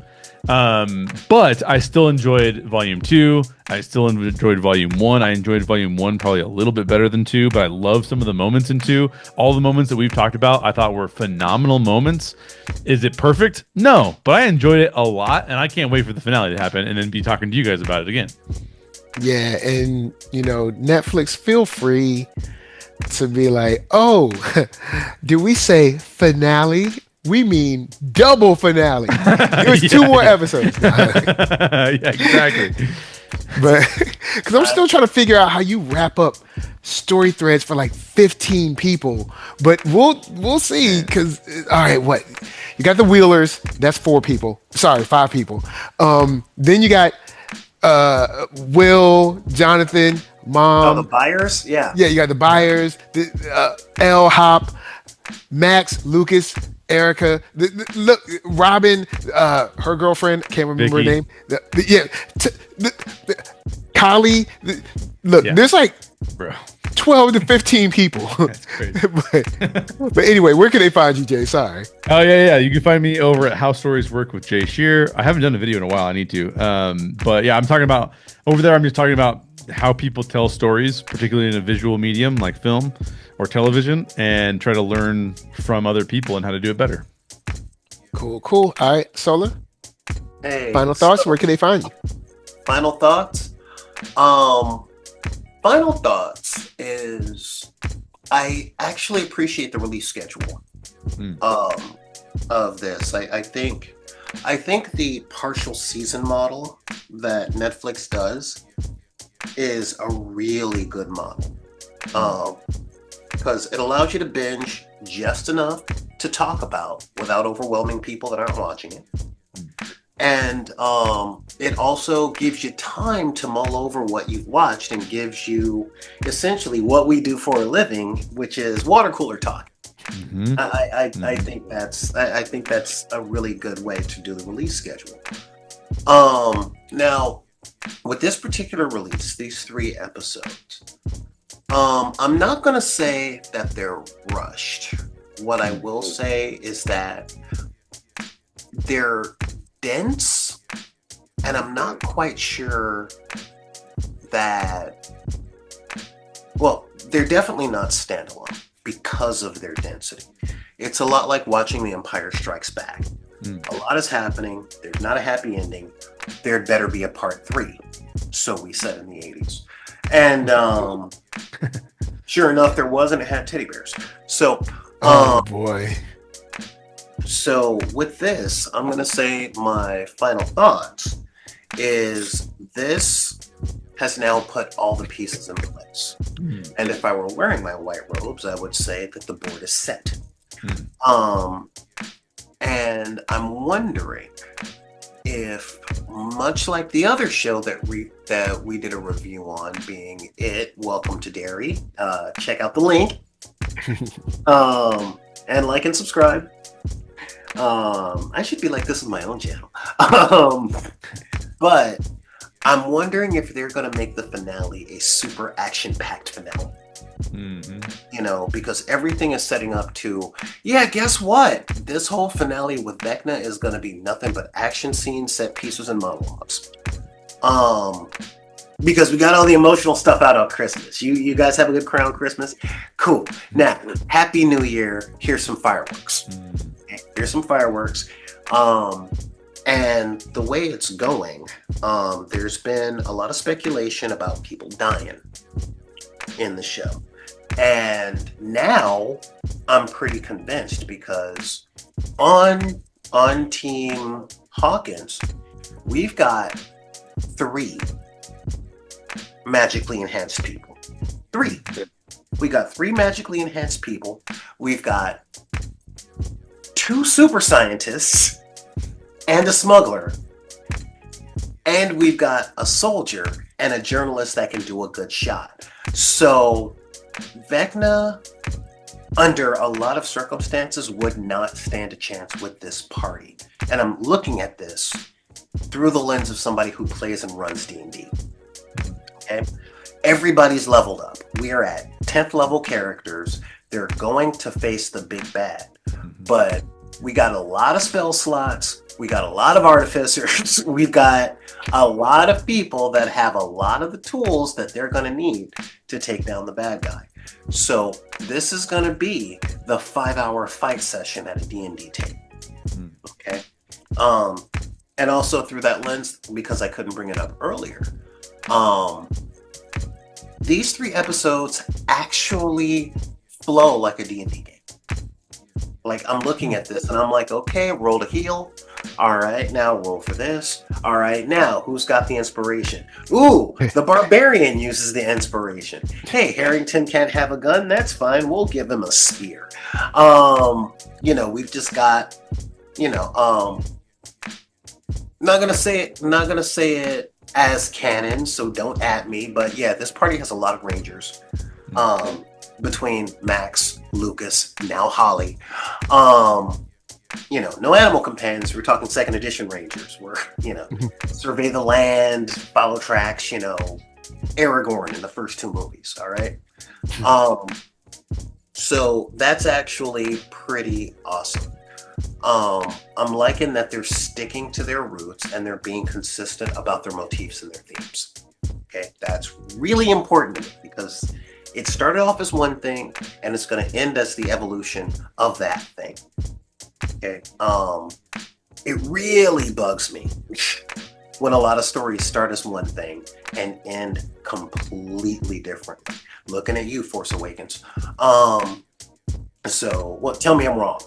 But I still enjoyed Volume 2. I still enjoyed Volume 1. I enjoyed Volume 1 probably a little bit better than 2, but I love some of the moments in 2. All the moments that we've talked about, I thought were phenomenal moments. Is it perfect? No, but I enjoyed it a lot, and I can't wait for the finale to happen and then be talking to you guys about it again. Yeah, and Netflix, feel free to be like, oh, did we say finale? We mean double finale. It was 2 more episodes. Yeah, exactly. But because I'm still trying to figure out how you wrap up story threads for like 15 people. But we'll see. Because all right, what you got the Wheelers? That's 4 people. Sorry, 5 people. Then you got Will, Jonathan, Mom. Oh, the Buyers? Yeah. Yeah, you got the Buyers, the L Hop, Max, Lucas, Erica, look, Robin, her girlfriend, can't remember Vicky. her name. Kylie. There's like Bro. 12 to 15 people. That's crazy. but anyway, where can they find you, Jay? Sorry. Oh yeah. You can find me over at How Stories Work with Jay Sherer. I haven't done a video in a while. I need to. But yeah, I'm talking about over there. I'm just talking about how people tell stories, particularly in a visual medium like film or television, and try to learn from other people and how to do it better. Cool. All right, Solar. Hey. Final thoughts. Where can they find you? Final thoughts. Final thoughts is I actually appreciate the release schedule of this. I think the partial season model that Netflix does is a really good model. Because it allows you to binge just enough to talk about without overwhelming people that aren't watching it. And it also gives you time to mull over what you've watched and gives you essentially what we do for a living, which is water cooler talk. Mm-hmm. I think that's a really good way to do the release schedule. Now, with this particular release, these 3 episodes, I'm not going to say that they're rushed. What I will say is that they're dense, and I'm not quite sure that, well, they're definitely not standalone because of their density. It's a lot like watching The Empire Strikes Back. A lot is happening. There's not a happy ending. There'd better be a part 3. So we said in the 80s. And sure enough, there wasn't. It had teddy bears. So, Oh boy. So with this, I'm going to say my final thoughts is this has now put all the pieces in place. And if I were wearing my white robes, I would say that the board is set. And I'm wondering if, much like the other show that we did a review on, being It, Welcome to Derry, check out the link, and like and subscribe. I should be like this is my own channel. But I'm wondering if they're going to make the finale a super action-packed finale. You know, because everything is setting up to, yeah, guess what? This whole finale with Vecna is going to be nothing but action scenes, set pieces, and monologues. Because we got all the emotional stuff out on Christmas. You guys have a good Crown Christmas? Cool. Now, Happy New Year. Here's some fireworks. Here's some fireworks. And the way it's going, there's been a lot of speculation about people dying in the show. And now I'm pretty convinced because on Team Hawkins, we've got 3 magically enhanced people. 3. We got 3 magically enhanced people. We've got 2 super scientists and a smuggler. And we've got a soldier and a journalist that can do a good shot. So Vecna, under a lot of circumstances, would not stand a chance with this party. And I'm looking at this through the lens of somebody who plays and runs D&D. Okay? Everybody's leveled up. We are at 10th level characters. They're going to face the big bad. But we got a lot of spell slots. We got a lot of artificers. We've got a lot of people that have a lot of the tools that they're going to need to take down the bad guy. So this is going to be the 5-hour fight session at a D&D table. Okay. And also through that lens, because I couldn't bring it up earlier, these 3 episodes actually flow like a D&D game. Like, I'm looking at this and I'm like, okay, roll to heal. All right, now roll for this. All right, now who's got the inspiration? Ooh, the barbarian uses the inspiration. Hey, Harrington can't have a gun. That's fine. We'll give him a spear. We've just got, not gonna say it as canon, so don't at me. But yeah, this party has a lot of rangers. Between Max, Lucas, now Holly. No animal companions. We're talking 2nd edition rangers. We're, survey the land, follow tracks, Aragorn in the first 2 movies, all right? So that's actually pretty awesome. I'm liking that they're sticking to their roots and they're being consistent about their motifs and their themes. Okay, that's really important to me because it started off as one thing and it's going to end as the evolution of that thing. Okay. It really bugs me when a lot of stories start as one thing and end completely differently. Looking at you, Force Awakens. Tell me I'm wrong.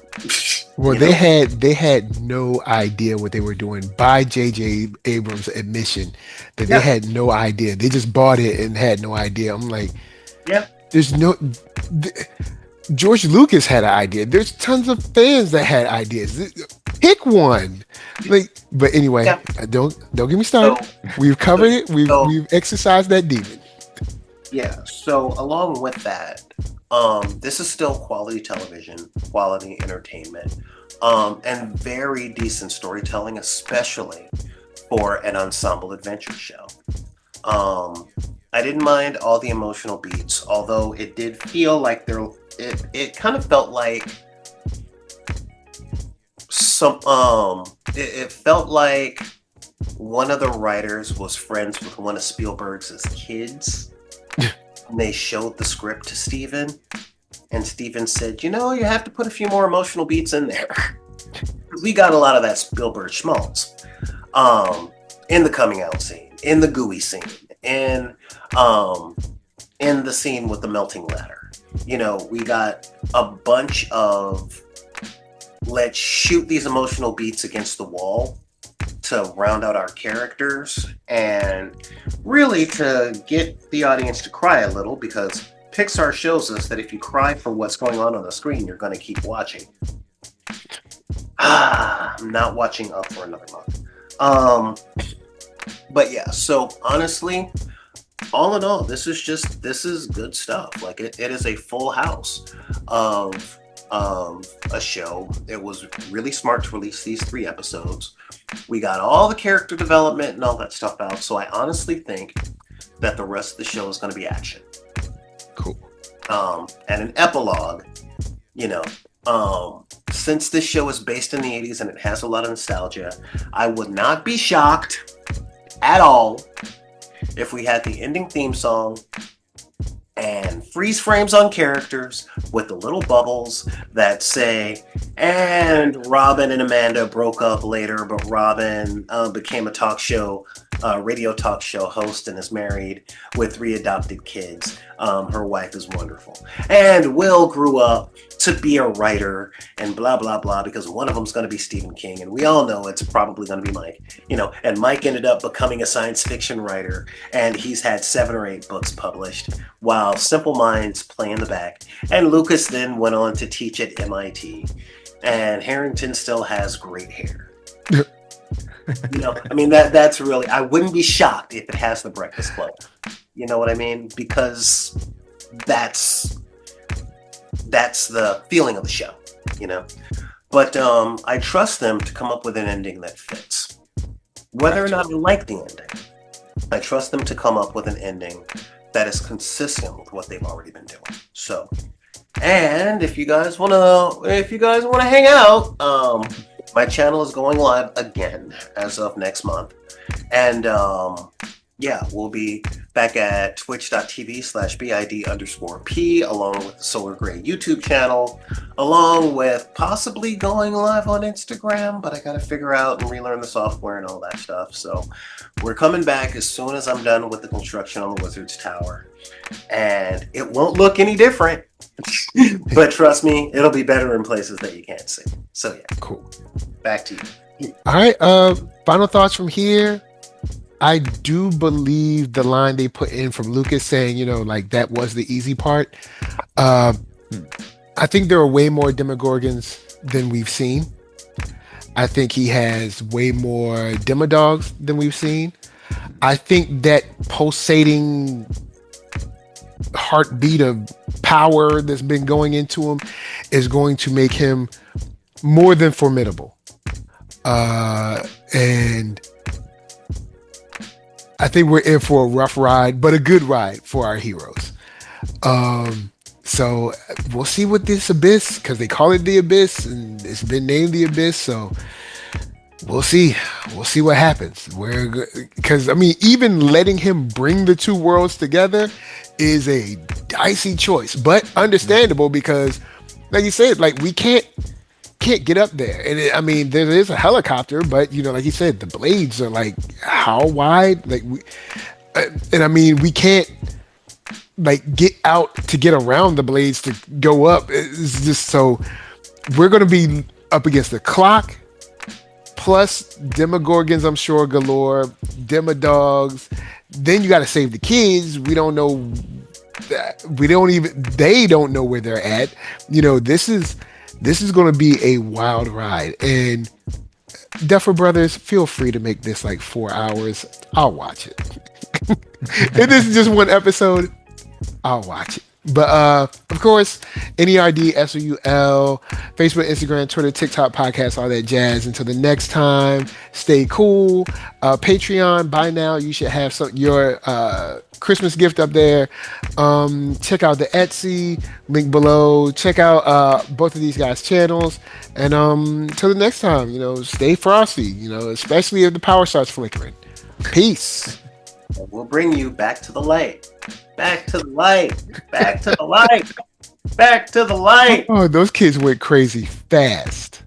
Well, they had no idea what they were doing by J.J. Abrams' admission that they had no idea. They just bought it and had no idea. I'm like, there's no. George Lucas had an idea. There's tons of fans that had ideas. Pick one. But anyway, don't get me started. We've covered it. We've exercised that demon. Yeah. So along with that, this is still quality television, quality entertainment, and very decent storytelling, especially for an ensemble adventure show. I didn't mind all the emotional beats, although it did feel like it kind of felt like it felt like one of the writers was friends with one of Spielberg's kids. And they showed the script to Steven, and Steven said, you have to put a few more emotional beats in there. We got a lot of that Spielberg schmaltz in the coming out scene, in the gooey scene, in the scene with the melting ladder. We got a bunch of let's shoot these emotional beats against the wall to round out our characters and really to get the audience to cry a little, because Pixar shows us that if you cry for what's going on the screen, you're going to keep watching. I'm not watching Up for another month. But yeah, so honestly, all in all, this is good stuff. Like it is a full house of a show. It was really smart to release these 3 episodes. We got all the character development and all that stuff out. So I honestly think that the rest of the show is going to be action. Cool. And an epilogue, since this show is based in the 80s and it has a lot of nostalgia, I would not be shocked at all if we had the ending theme song and freeze frames on characters with the little bubbles that say, and Robin and Amanda broke up later, but Robin became a radio talk show host and is married with 3 adopted kids. Her wife is wonderful. And Will grew up to be a writer and blah, blah, blah, because one of them's going to be Stephen King. And we all know it's probably going to be Mike, and Mike ended up becoming a science fiction writer, and he's had 7 or 8 books published while Simple Minds play in the back. And Lucas then went on to teach at MIT, and Harrington still has great hair. I mean that's really. I wouldn't be shocked if it has the Breakfast Club. You know what I mean? Because that's the feeling of the show. But I trust them to come up with an ending that fits. Whether or not I like the ending, I trust them to come up with an ending that is consistent with what they've already been doing. So, and if you guys wanna hang out, my channel is going live again as of next month, and we'll be back at twitch.tv/BID_P, along with the Solar Grey YouTube channel, along with possibly going live on Instagram, but I gotta figure out and relearn the software and all that stuff. So we're coming back as soon as I'm done with the construction on the Wizard's Tower. And it won't look any different, but trust me, it'll be better in places that you can't see. So yeah, Cool. back to you. All right. Final thoughts from here. I do believe the line they put in from Lucas saying, like that was the easy part. I think there are way more Demogorgons than we've seen. I think he has way more Demodogs than we've seen. I think that pulsating heartbeat of power that's been going into him is going to make him more than formidable. And I think we're in for a rough ride, but a good ride for our heroes. So we'll see what this Abyss, because they call it the Abyss and it's been named the Abyss. So we'll see what happens. Because even letting him bring the two worlds together is a dicey choice, but understandable because, like you said, like we can't get up there, and there is a helicopter, but like you said, the blades are like how wide? Like we can't like get out to get around the blades to go up. It's just so we're gonna be up against the clock. Plus Demogorgons, I'm sure, galore, Demodogs. Then you got to save the kids. We don't know that. They don't know where they're at. This is going to be a wild ride. And Duffer Brothers, feel free to make this like 4 hours. I'll watch it. If this is just one episode, I'll watch it. But of course, NERD, SOUL, Facebook, Instagram, Twitter, TikTok, podcast, all that jazz. Until the next time, stay cool. Patreon, by now you should have your Christmas gift up there. Check out the Etsy link below. Check out both of these guys' channels. And until the next time, stay frosty. Especially if the power starts flickering. Peace. We'll bring you back to the light. Back to the light. Back to the light. Back to the light. Oh, those kids went crazy fast.